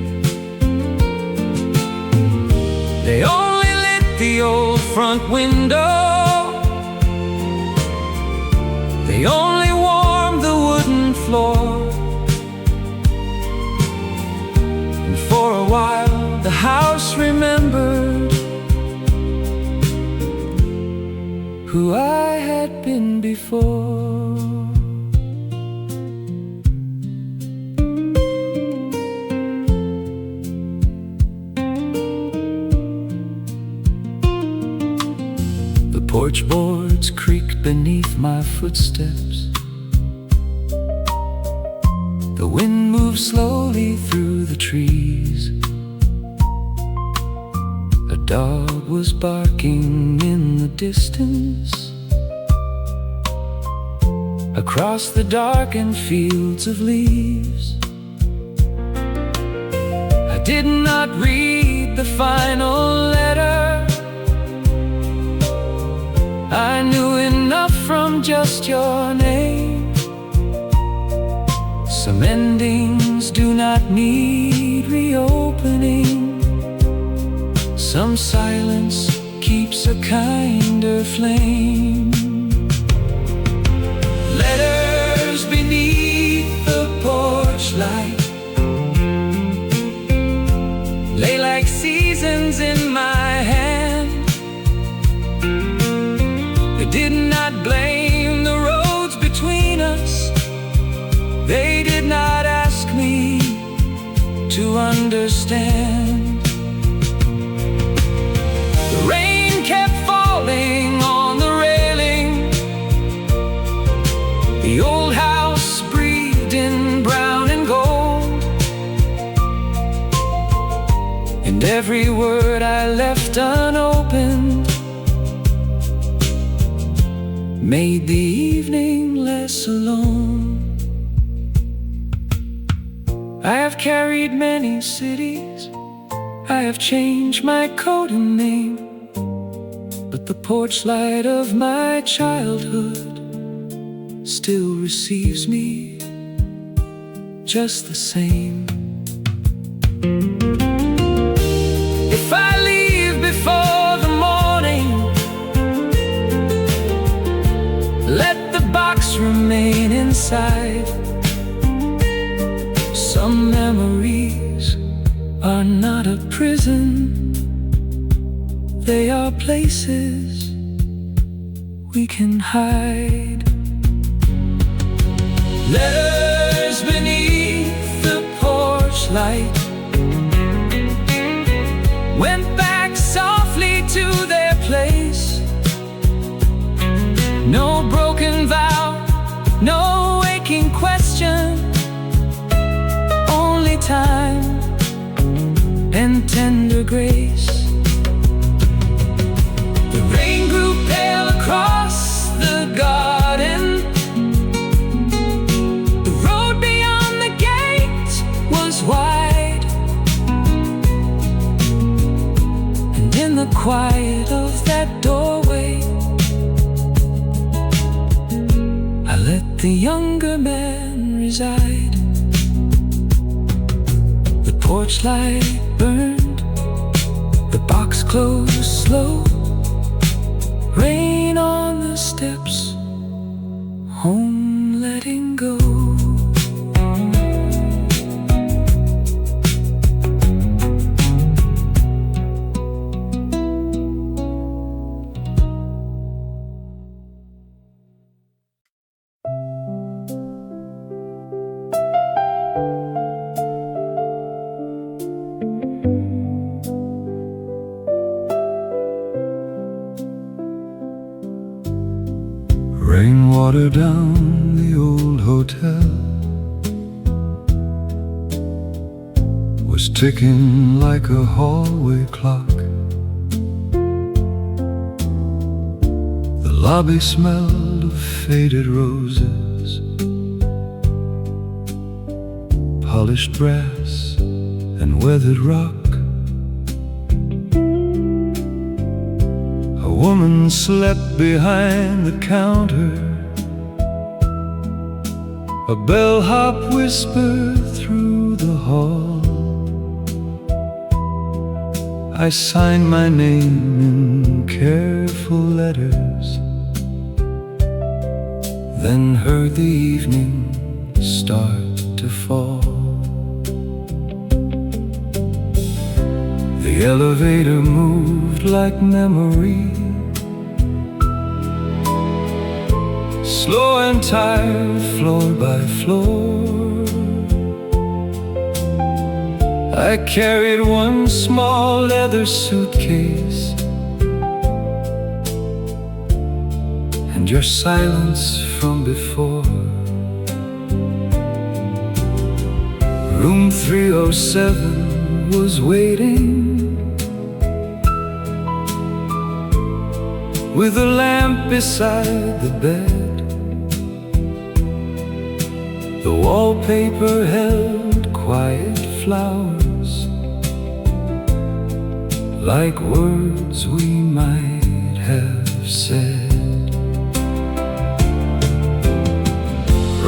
They only lit the old front window, they only warmed the wooden floor. And for a while the house remembered who I had been before. Porch boards creaked beneath my footsteps. The wind moved slowly through the trees. A dog was barking in the distance, across the darkened fields of leaves. I did not read the final letter, I knew enough from just your name. Some endings do not need reopening. Some silence keeps a kinder flame. Letters beneath the porch light lay like seasons in my hand. They did not blame the roads between us. They did not ask me to understand. The rain kept falling on the railing. The old house breathed in brown and gold, and every word I left unopened made the evening less alone. I have carried many cities, I have changed my coat and name, but the porch light of my childhood still receives me just the same. If I leave before the morning, let the box remain inside. Some memories are not a prison, they are places we can hide. Letters beneath the porch light went back softly to their place. No broken vow, no aching question, only time and tender grace. The rain grew pale across the garden. The road beyond the gate was wide, and in the quiet of that doorway, I let the younger man reside. The porch light burned, the box closed slow. Rain on the steps, home letting go. Rainwater down the old hotel was ticking like a hallway clock. The lobby smelled of faded roses, polished brass and weathered rock. A woman slept behind the counter. A bellhop whispered through the hall. I signed my name in careful letters, then heard the evening start to fall. The elevator moved like memory, slow and tired, floor by floor. I carried one small leather suitcase, and your silence from before. Room 307 was waiting, with a lamp beside the bed. The wallpaper held quiet flowers, like words we might have said.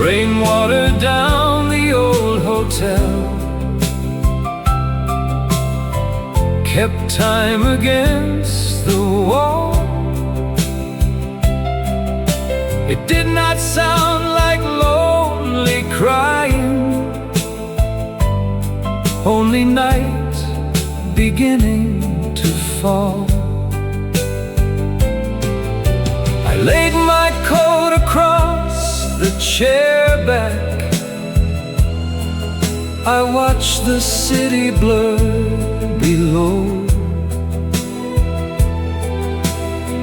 Rainwater down the old hotel, kept time against the wall. It did not sound like lonely crying, only night beginning to fall. I laid my coat across the chair back, I watched the city blur below,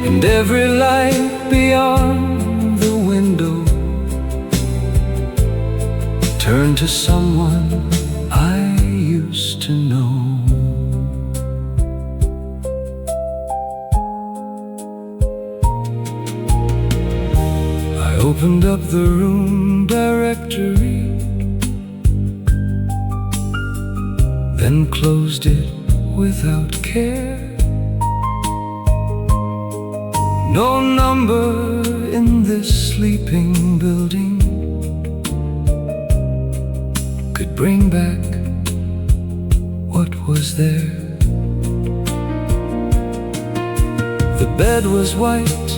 and every light beyond the window turned to someone I used to know. I opened up the room directory, then closed it without care. No number in this sleeping building could bring back what was there. The bed was white,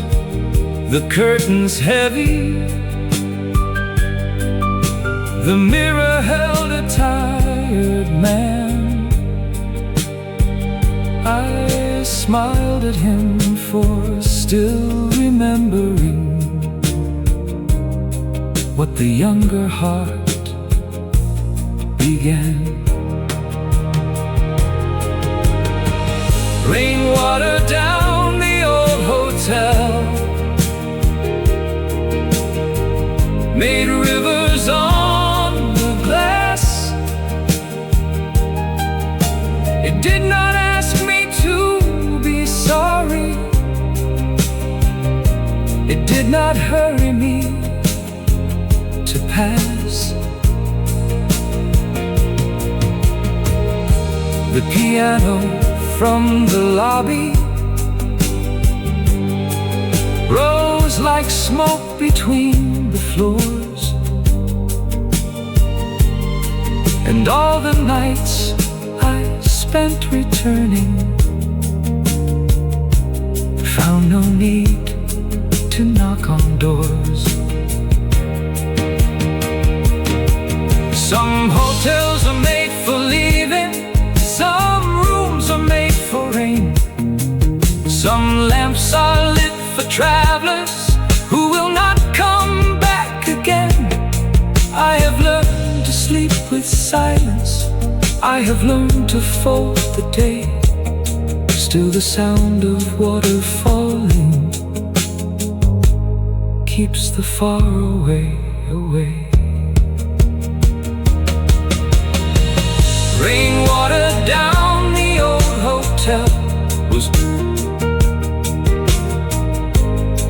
the curtains heavy, the mirror held a tired man. I smiled at him for still remembering what the younger heart began. Rainwater down the old hotel, made rivers on the glass. It did not ask me to be sorry, it did not hurry me to pass. The piano from the lobby rose like smoke between the floors, and all the nights I spent returning found no need to knock on doors. Some hotels are made for leaving, some rooms are made for rain, some lamps are lit for travelers who will not come back again. I have learned to sleep with silence, I have learned to fold the day. Still the sound of water falling keeps the far away away. Rainwater down the old hotel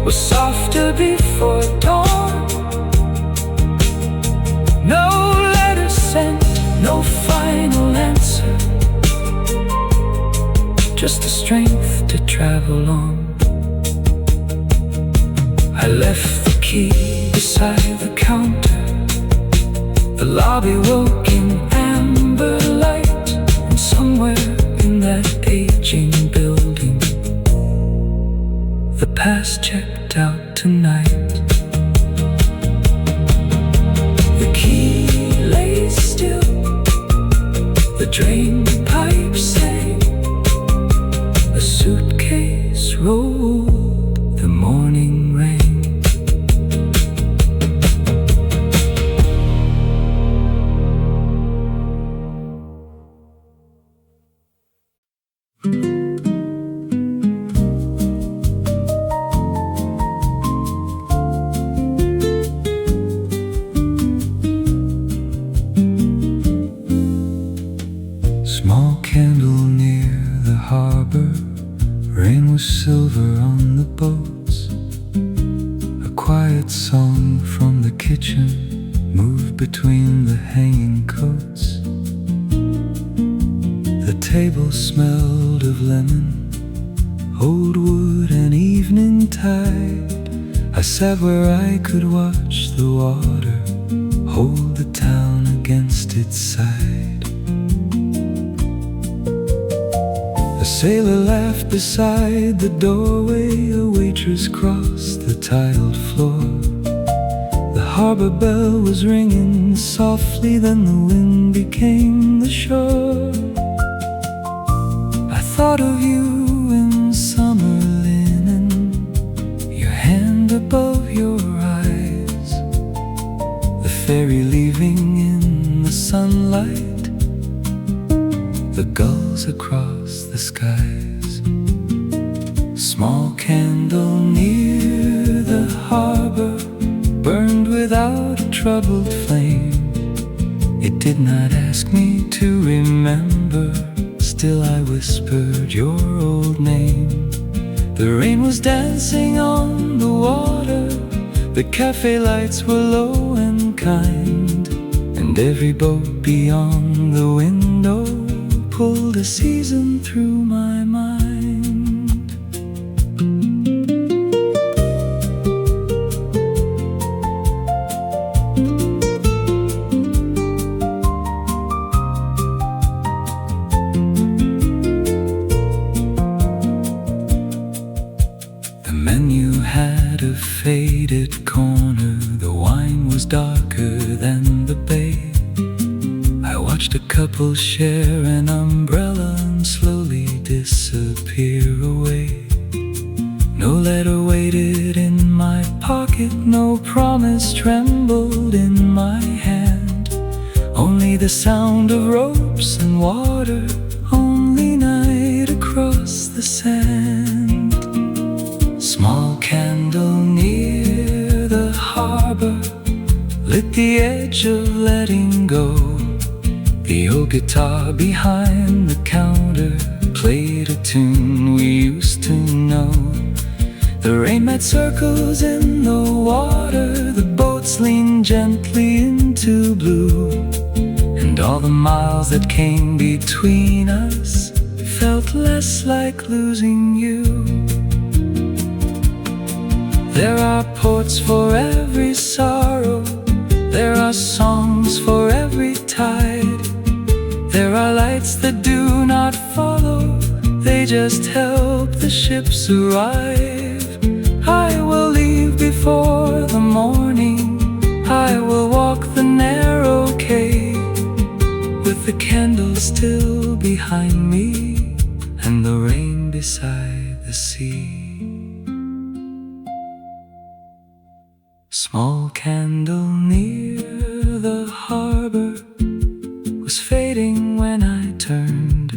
was softer before dawn. No letter sent, no final answer, just the strength to travel on. I left the key beside the counter, the lobby woke in amber light, and somewhere in that aging building the past checked out tonight. The key lay still, the drain pipe sang, a suitcase rolled the morning rain. Small candle near the harbor, rain was silver on the boats. A quiet song from the kitchen moved between the hanging coats. The table smelled of lemon, old wood and evening tide. I sat where I could watch the water hold the town against its side. A sailor laughed beside the doorway, a waitress crossed the tiled floor. The harbor bell was ringing softly, then the wind became the shore. I thought of you in summer linen, your hand above your eyes, the ferry leaving in the sunlight, the gulls across the skies. Small candle near the harbor burned without a troubled flame. It did not ask me to remember, still I whispered your old name. The rain was dancing on the water, the cafe lights were low and kind, and every boat beyond the window pulled a season through my mind. The menu had a faded corner, the wine was darker than the bay. I watched a couple share an umbrella and slowly disappear away. No letter waited in my pocket, no promise trembled in my hand. Only the sound of ropes and water, only night across the sand. Small candle near the harbor lit the edge of letting go. The old guitar behind the counter played a tune we used to know. The rain made circles in the water, the boats leaned gently into blue, and all the miles that came between us felt less like losing you. There are ports for every sorrow, there are songs for every tide. There are lights that do not follow, they just help the ships arrive. I will leave before the morning, I will walk the narrow quay, with the candle still behind me and the rain beside the sea. Small candle near the harbor was fading when I turned.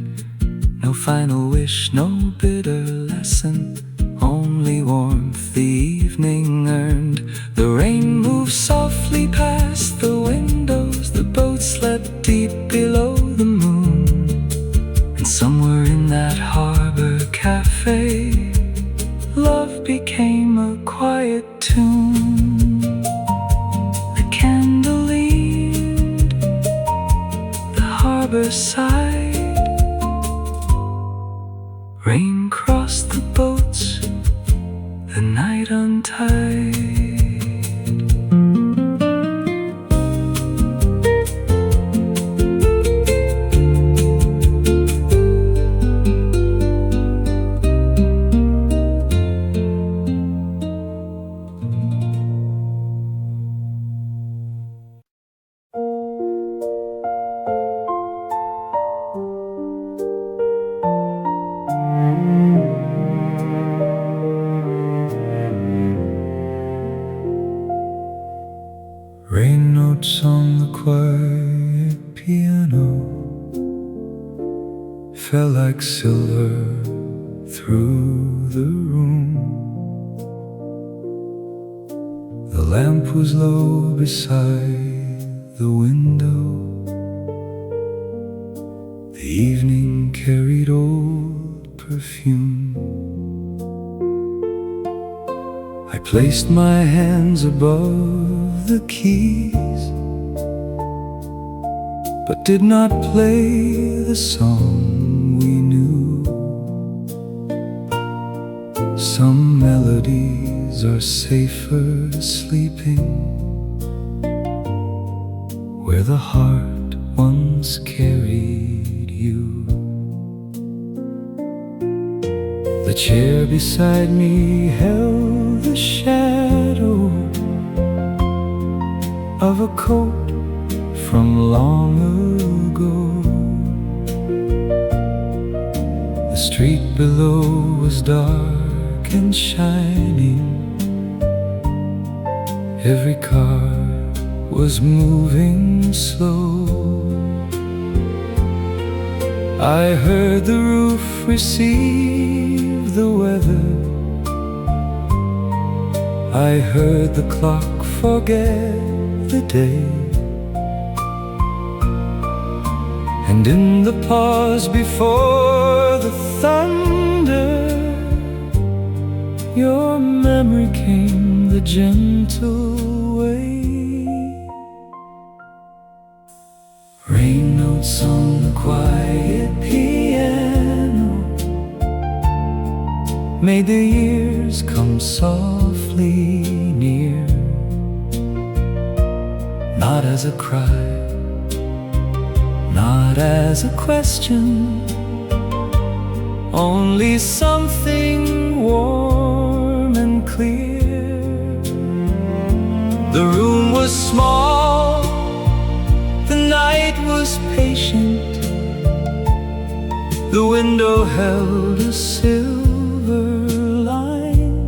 No final wish, no bitter lesson, only warmth the evening earned. The rain moved softly past the windows, the boat slept deep below the moon, and somewhere in that harbor cafe, love became a quiet tune. The candle leaned the harbor side, rain crossed the boats, the night untied. Rain notes on the quiet piano fell like silver through the room. The lamp was low beside the window. The evening carried old perfume. I placed my hands above the keys, but did not play the song we knew. Some melodies are safer sleeping where the heart once carried you. The chair beside me held the shadow of a coat from long ago. The street below was dark and shining. Every car was moving slow. I heard the roof receive the weather. I heard the clock forget the day. And in the pause before the thunder, your memory came the gentle way. Rain notes on the quiet piano made the years come softly near. Not as a cry, not as a question, only something warm and clear. The room was small, the night was patient. The window held a silver line,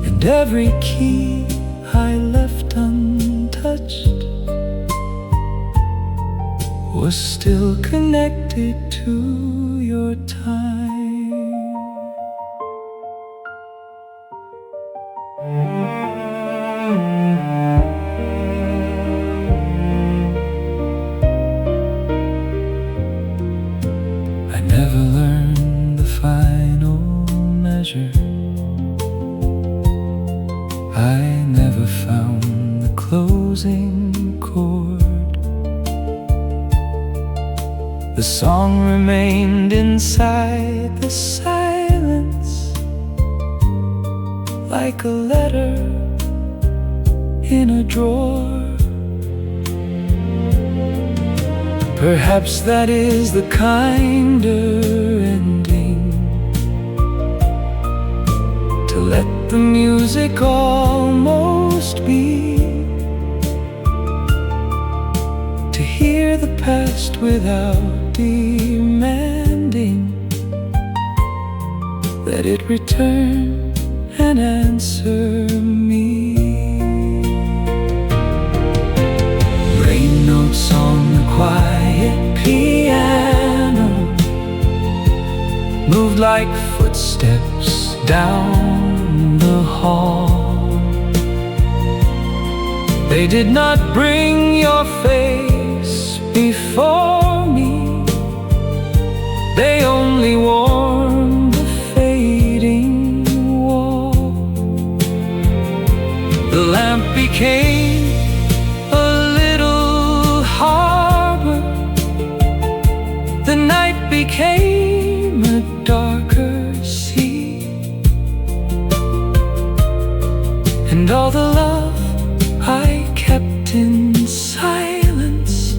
and every key I left untouched was still connected to your time. I never learned the final measure. I never found the closing chord. The song remained inside the silence, like a letter in a drawer. Perhaps that is the kinder ending, to let the music almost be, to hear the past without demanding that it return and answer me. Rain notes on the quiet piano moved like footsteps down the hall. They did not bring your face before me, they only warmed the fading wall. The lamp became a little harbor, the night became a darker sea, and all the love I kept in silence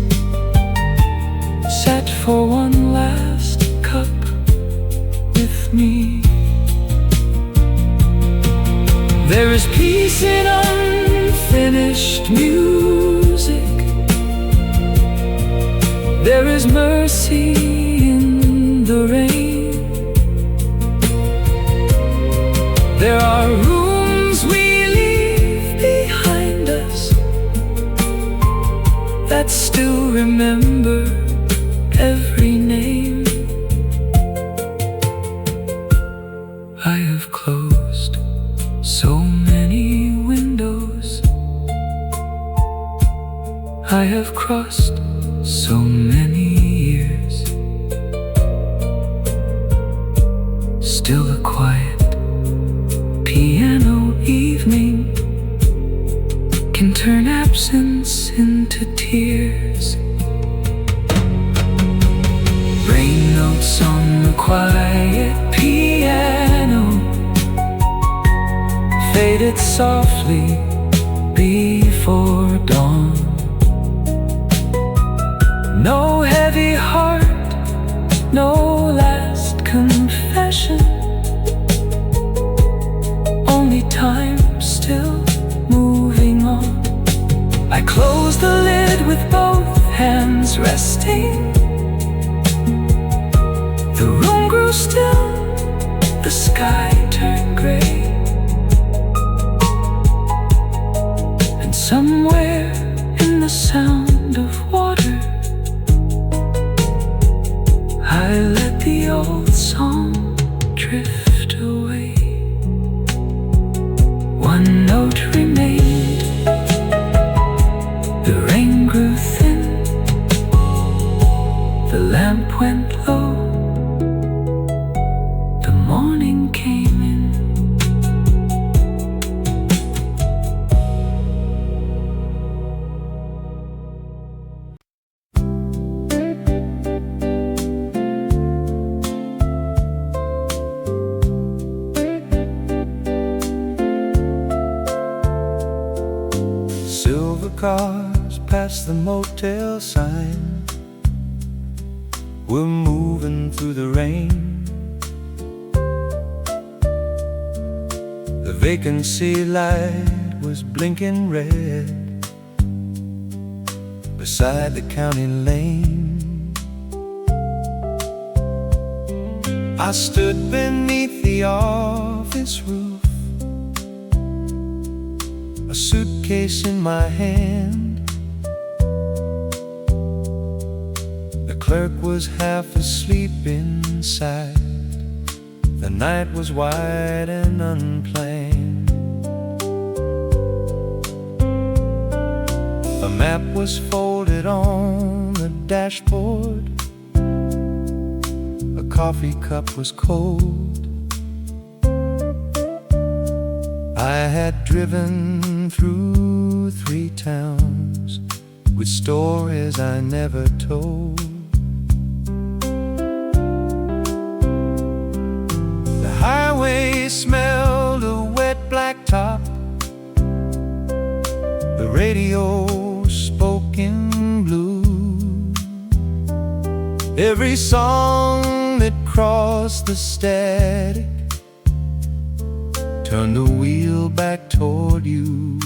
sat for one last cup with me. There is peace in unfinished music. There is mercy in the rain. There are rooms we leave behind us that still remember every name. I have closed so many windows, I have crossed so many years. Still the quiet piano evening can turn absence into tears. Rain notes on the quiet piano faded softly before dawn. No heavy heart, no last confession. Only time still moving on. I closed the lid with both hands resting. The room grew still, the sky turned gray. And somewhere in the sound of water, I let the old song drift away. One note remained, the rain grew thin, the lamp went low, the morning came in. Silver cars past the motel sign. We're moving through the rain. The vacancy light was blinking red beside the county lane. I stood beneath the office roof, a suitcase in my hand. The clerk was half asleep inside. The night was wide and unplanned. A map was folded on the dashboard. A coffee cup was cold. I had driven through 3 towns with stories I never told. The highway smelled of wet blacktop. The radio spoke in blue. Every song that crossed the static turned the wheel back toward you.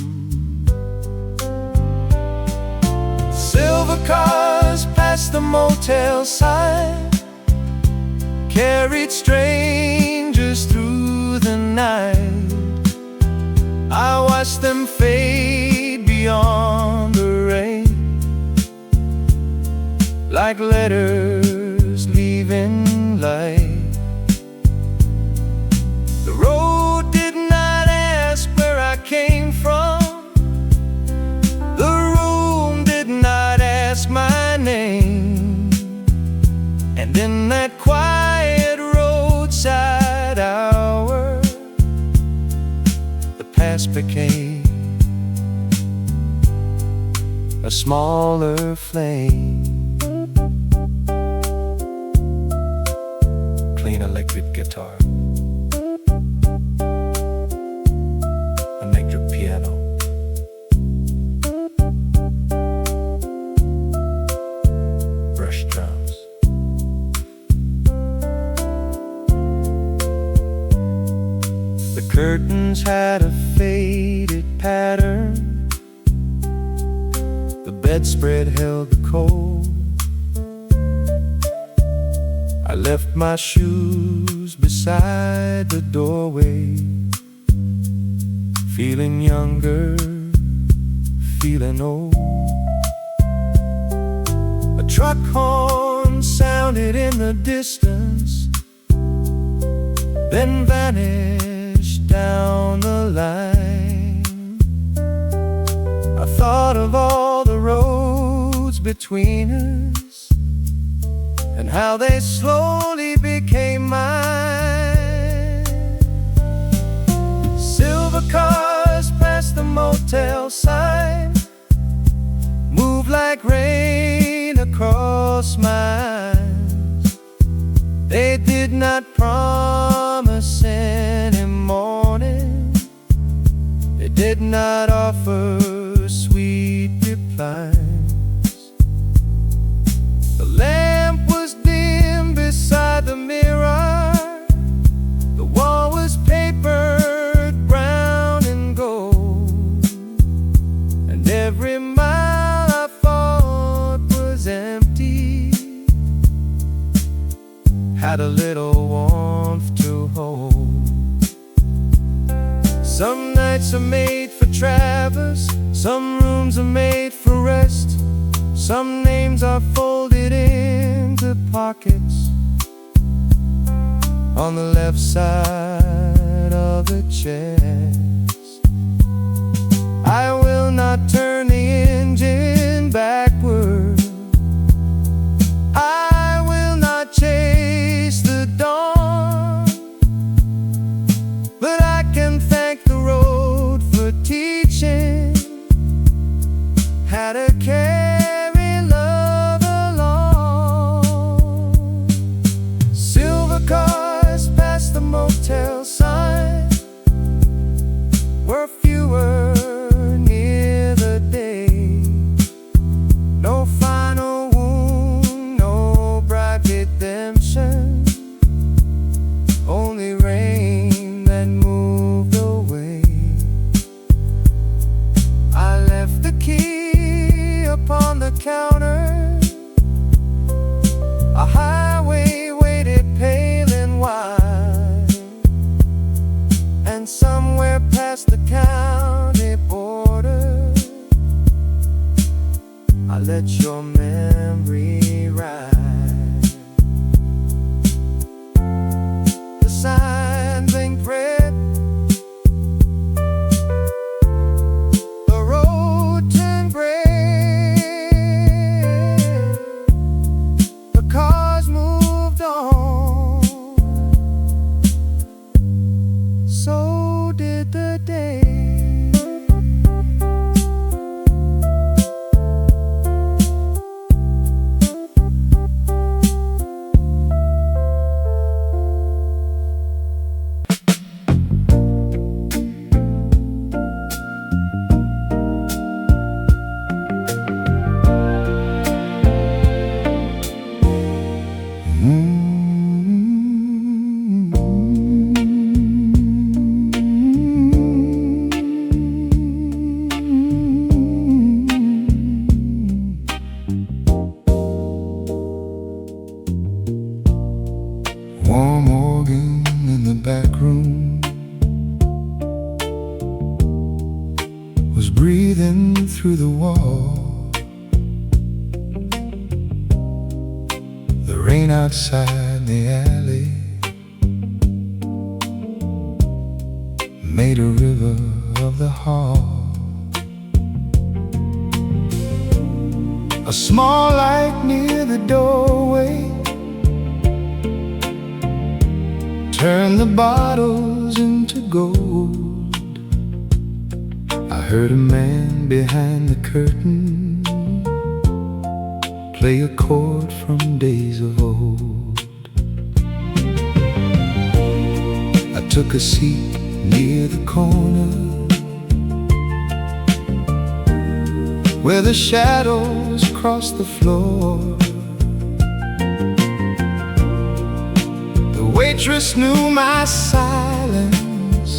Silver cars past the motel sign carried strangers through the night. I watched them fade beyond the rain, like letters leaving light. The road did not ask where I came from. The room did not ask my name. And in that quiet roadside hour, the past became a smaller flame. Clean electric guitar, an electric piano, brush drums. The curtains had a faded pattern. The bedspread held the cold. I left my shoes beside the doorway, feeling younger, feeling old. A truck horn sounded in the distance, then vanished down the line. I thought of all the roads between us and how they slowly became mine. Silver cars past the motel sign moved like rain across my eyes. They did not promise any morning. They did not offer sweet replies. had a little warmth to hold. Some nights are made for travelers, some rooms are made for rest. Some names are folded into pockets on the left side of the chest. I will not turn the engine backward, I will not chase the dawn, but I can thank the road for teaching how to carry love along. Silver cars past the motel sign were fewer near the day. No final wound, no bribe redemption, only rain that moved away. I left the key upon the counter, a highway waited pale and wide, and somewhere past the county border I let your memory ride. The sign blinked red, the road turned gray, the cars moved on, so did the day. Warm organ in the back room was breathing through the wall. The rain outside the alley made a river of the hall. A small light near the doorway turned the bottles into gold. I heard a man behind the curtain play a chord from days of old. I took a seat near the corner where the shadows crossed the floor. The waitress knew my silence,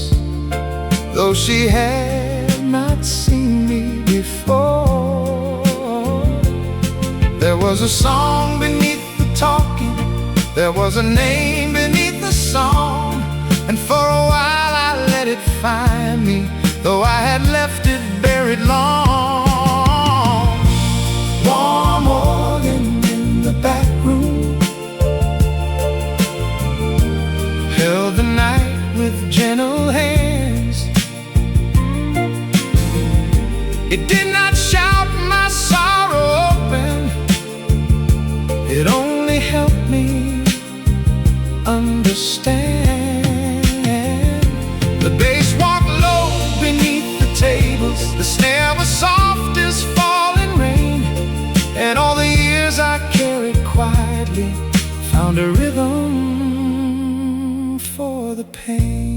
though she had not seen me before. There was a song beneath the talking, there was a name beneath the song, and for a while I let it find me, though I had left it buried long. Warm organ in the back room held the night with gentle hands. It did not shout my sorrow open, it only helped me understand. The bass walked low beneath the tables, the snare was soft as falling rain, and all the years I carried quietly found a rhythm for the pain.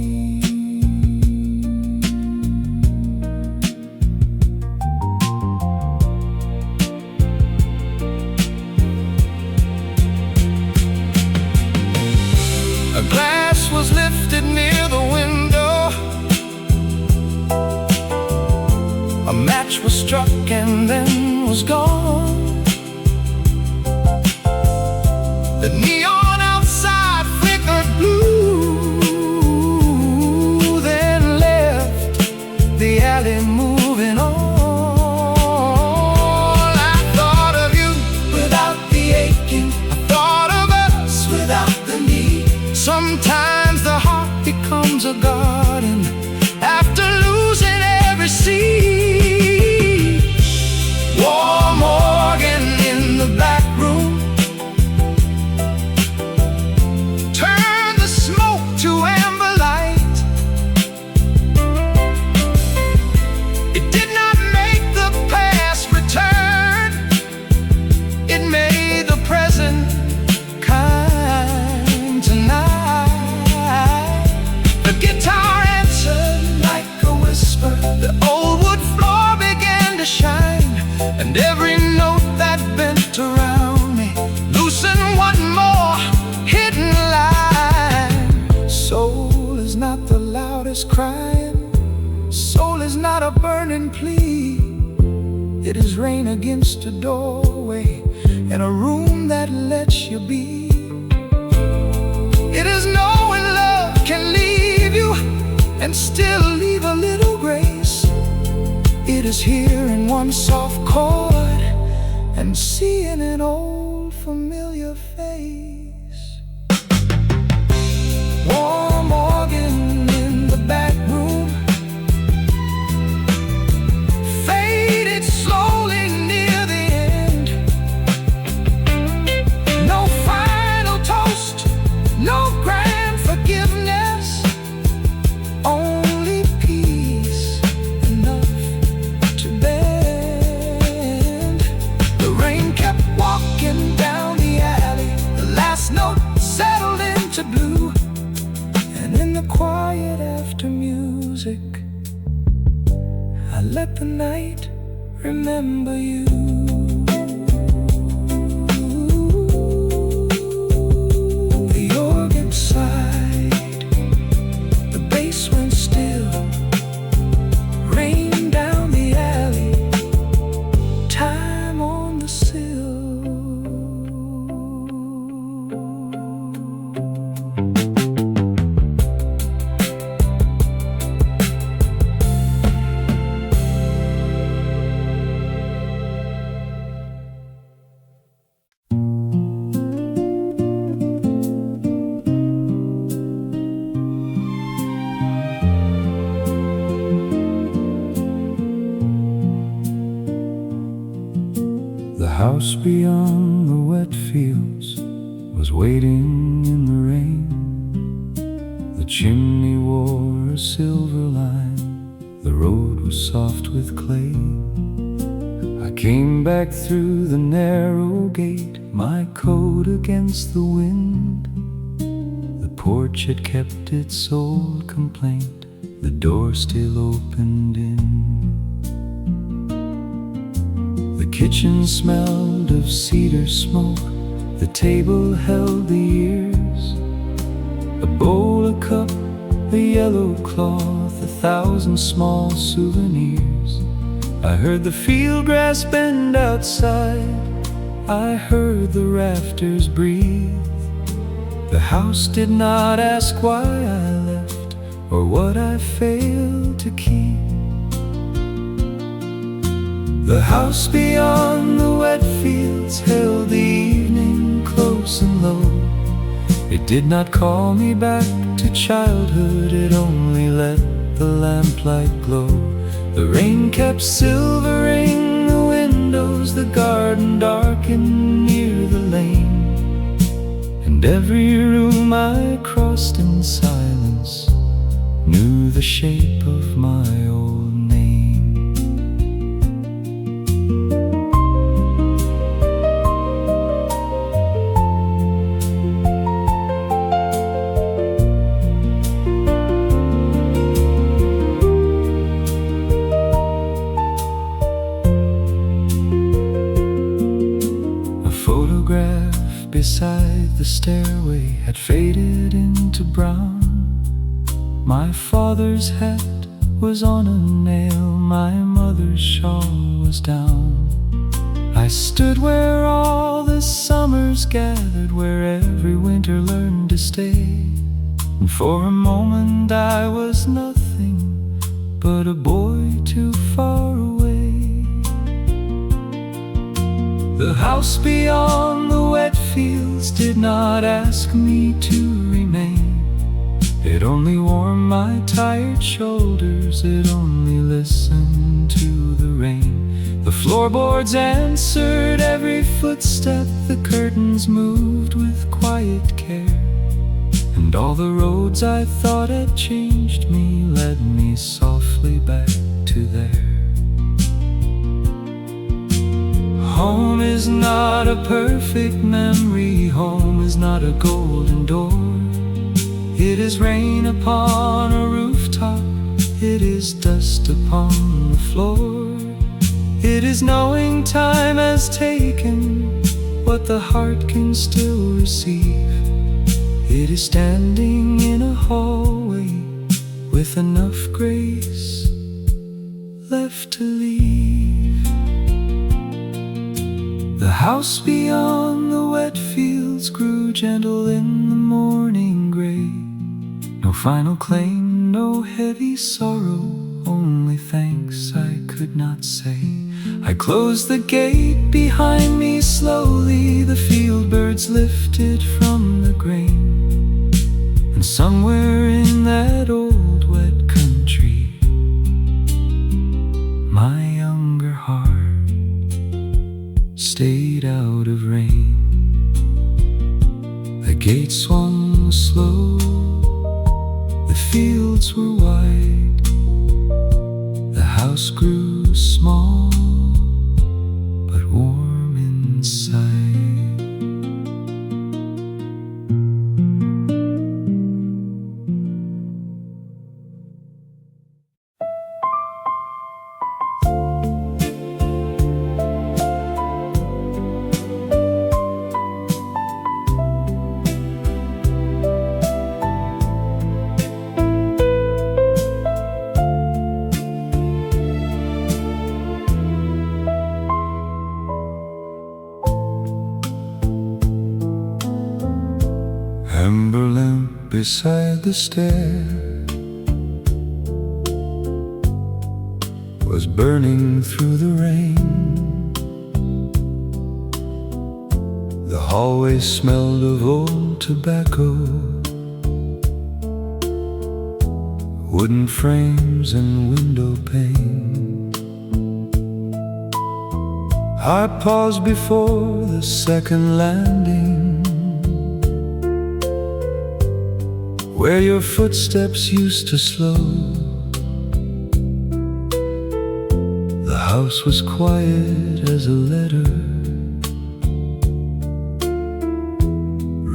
A glass was lifted near the window, a match was struck and then was gone. The neon outside plea. It is rain against a doorway in a room that lets you be. It is knowing love can leave you and still leave a little grace. It is hearing one soft chord and seeing an old familiar face. Warm organ in the back room, faded slowly near the end. No final toast, no grand forgiveness, only peace enough to bend. The rain kept walking down the alley. The last note settled into blue, and in the quiet after music, I let the night remember you. The organ sighed, the bass went still. Rain down the alley, time on the sill. The house beyond the wet fields was waiting in the rain. The chimney wore a silver line, the road was soft with clay. I came back through the narrow gate, my coat against the wind. The porch had kept its old complaint, the door still opened in. The kitchen smelled of cedar smoke, the table held the years. A bowl, a cup, a yellow cloth, 1,000 small souvenirs. I heard the field grass bend outside, I heard the rafters breathe. The house did not ask why I left or what I failed to keep. The house beyond the wet fields held the evening close and low. It did not call me back to childhood, it only let the lamplight glow. The rain kept silvering the windows, the garden darkened near the lane. And every room I crossed in silence knew the shape of my old name. Beside the stairway had faded into brown. My father's hat was on a nail, my mother's shawl was down. I stood where all the summers gathered, where every winter learned to stay. And for a moment I was nothing but a boy too far away. The house beyond the wet fields did not ask me to remain. It only warmed my tired shoulders, it only listened to the rain. The floorboards answered every footstep, the curtains moved with quiet care. And all the roads I thought had changed me led me softly back to there. Home is not a perfect memory, home is not a golden door. It is rain upon a rooftop, it is dust upon the floor. It is knowing time has taken what the heart can still receive. It is standing in a hallway with enough grace left to to leave. The house beyond the wet fields grew gentle in the morning gray. No final claim, no heavy sorrow, only thanks I could not say. I closed the gate behind me slowly. The field birds lifted from the grain, and somewhere in that old wet country, my younger heart stayed out of rain. The gate swung slow, the fields were wide, the house grew small but warm inside. Amber lamp beside the stair was burning through the rain. The hallway smelled of old tobacco, wooden frames and window pane. I paused before the second landing, where your footsteps used to slow. The house was quiet as a letter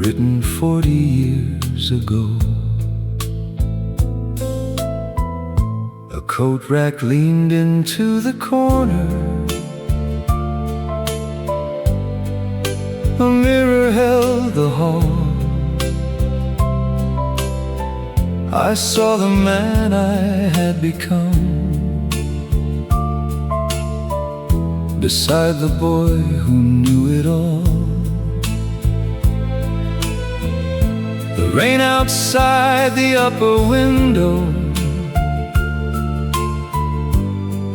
written 40 years ago. A coat rack leaned into the corner, a mirror held the hall. I saw the man I had become beside the boy who knew it all. The rain outside the upper window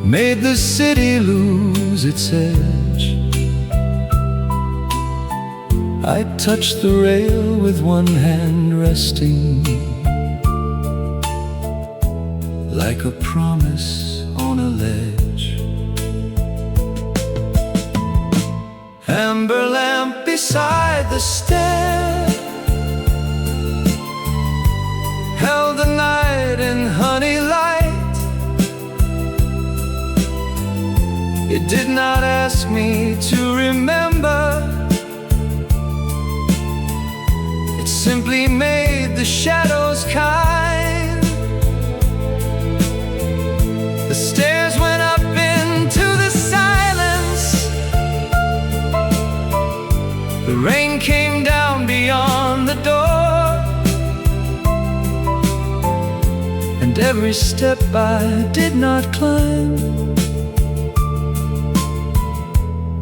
made the city lose its edge. I touched the rail with one hand resting, like a promise on a ledge. Amber lamp beside the stair held the night in honey light. It did not ask me to remember, it simply made the shadows kind. The stairs went up into the silence. The rain came down beyond the door, and every step I did not climb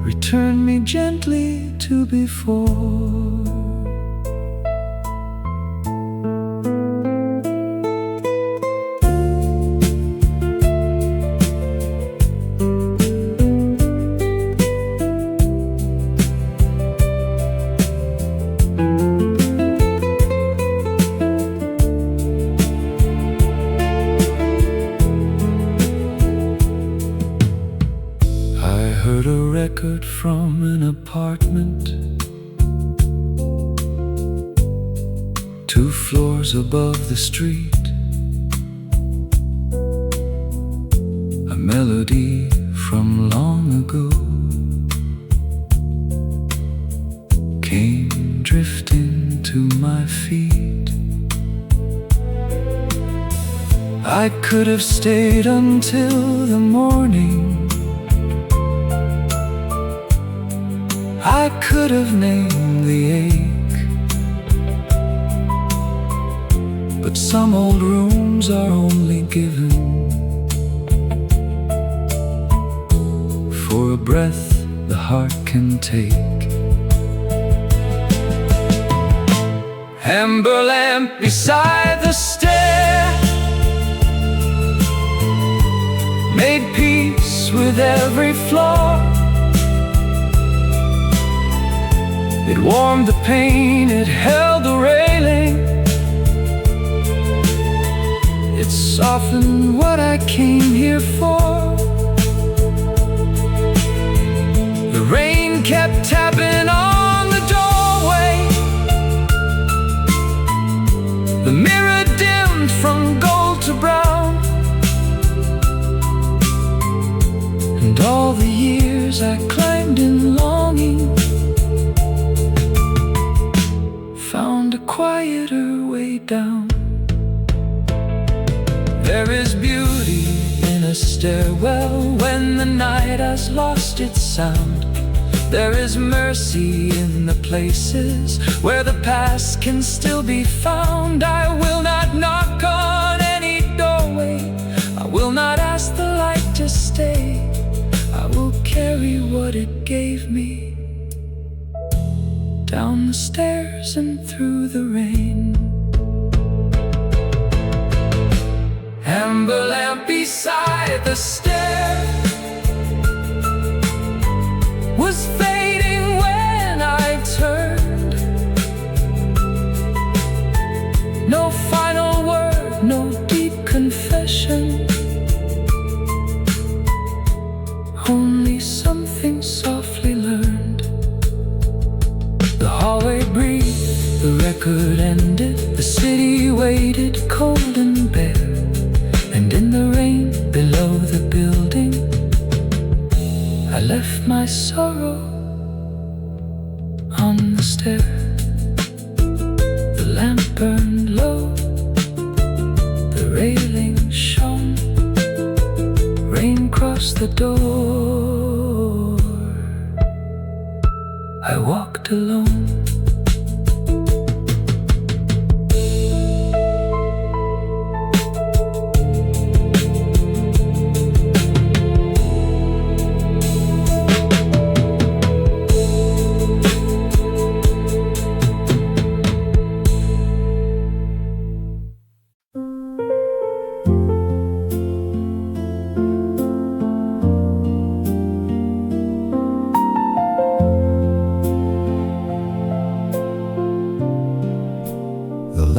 returned me gently to before. Heard a record from an apartment 2 floors above the street, a melody from long ago came drifting to my feet. I could have stayed until the morning, I could have named the ache, but some old rooms are only given for a breath the heart can take. Amber lamp beside the stair, made peace with every flaw. It warmed the pain, it held the railing, it softened what I came here for. The rain kept tapping on the doorway, the mirror dimmed from gold to brown, and all the years I climbed in longing found a quieter way down. There is beauty in a stairwell when the night has lost its sound. There is mercy in the places where the past can still be found. I will not knock on any doorway, I will not ask the light to stay. I will carry what it gave me down the stairs and through the rain. Amber lamp beside the stair was fading when I turned. No final word, no deep confession, only something softly learned. The hallway breathed, the record ended, the city waited cold and bare, and in the rain below the building I left my sorrow on the stair. The lamp burned low, the railing shone, rain crossed the door, I walked alone.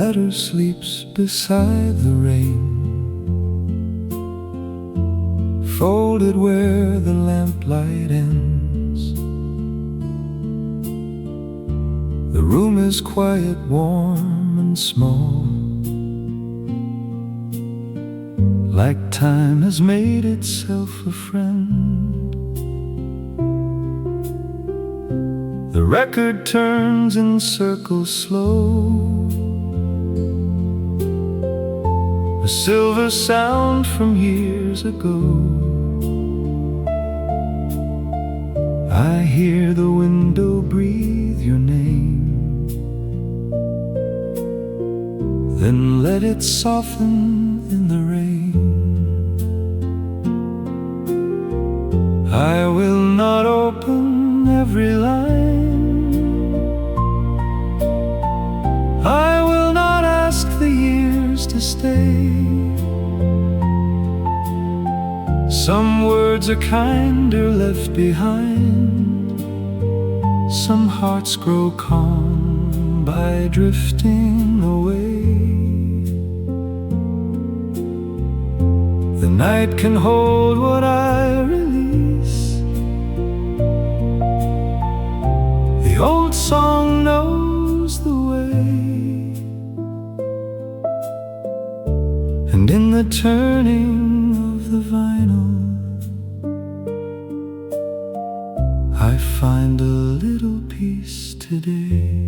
Letter sleeps beside the rain, folded where the lamplight ends. The room is quiet, warm and small, like time has made itself a friend. The record turns in circles slow, a silver sound from years ago. I hear the window breathe your name, then let it soften in the rain. I will not open every line, I will not ask the years to stay. Some words are kinder left behind, some hearts grow calm by drifting away. The night can hold what I release, the old song knows the way, and in the turning of the vinyl I find a little peace today.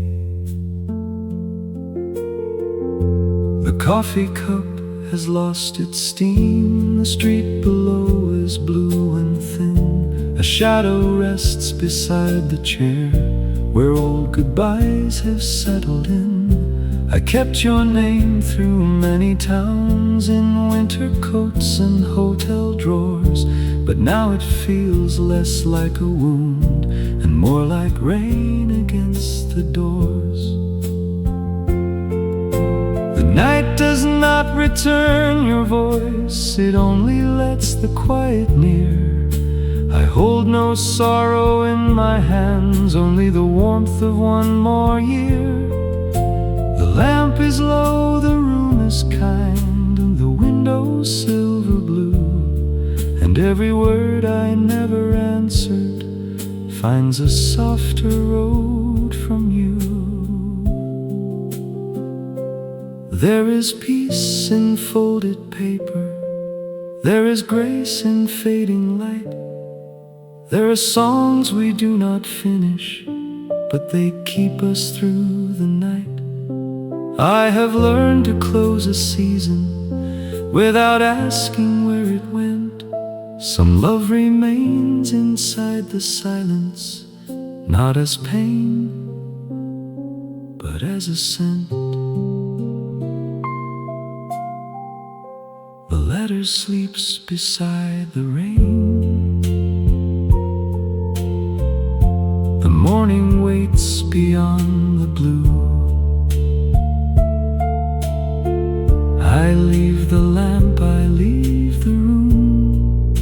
The coffee cup has lost its steam, the street below is blue and thin. A shadow rests beside the chair where old goodbyes have settled in. I kept your name through many towns in winter coats and hotel drawers, but now it feels less like a wound and more like rain against the doors. The night does not return your voice, it only lets the quiet near. I hold no sorrow in my hands, only the warmth of one more year. The lamp is low, the room is kind, and the window silver blue, and every word I never answered finds a softer road from you. There is peace in folded paper, there is grace in fading light. There are songs we do not finish, but they keep us through the night. I have learned to close a season without asking where it went. Some love remains inside the silence, not as pain, but as a scent. The letter sleeps beside the rain. The morning waits beyond the blue. I leave the lamp, I leave the room,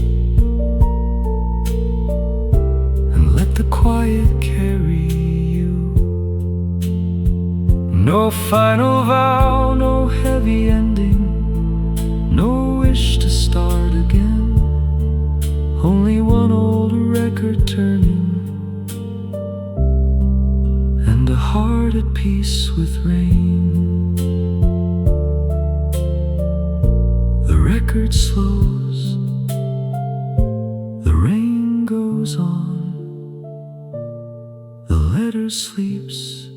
and let the quiet carry you. No final vow, no heavy ending, no wish to start again. Only one old record turning, and a heart at peace with rain. The record slows, the rain goes on, the letter sleeps,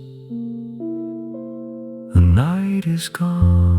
the night is gone.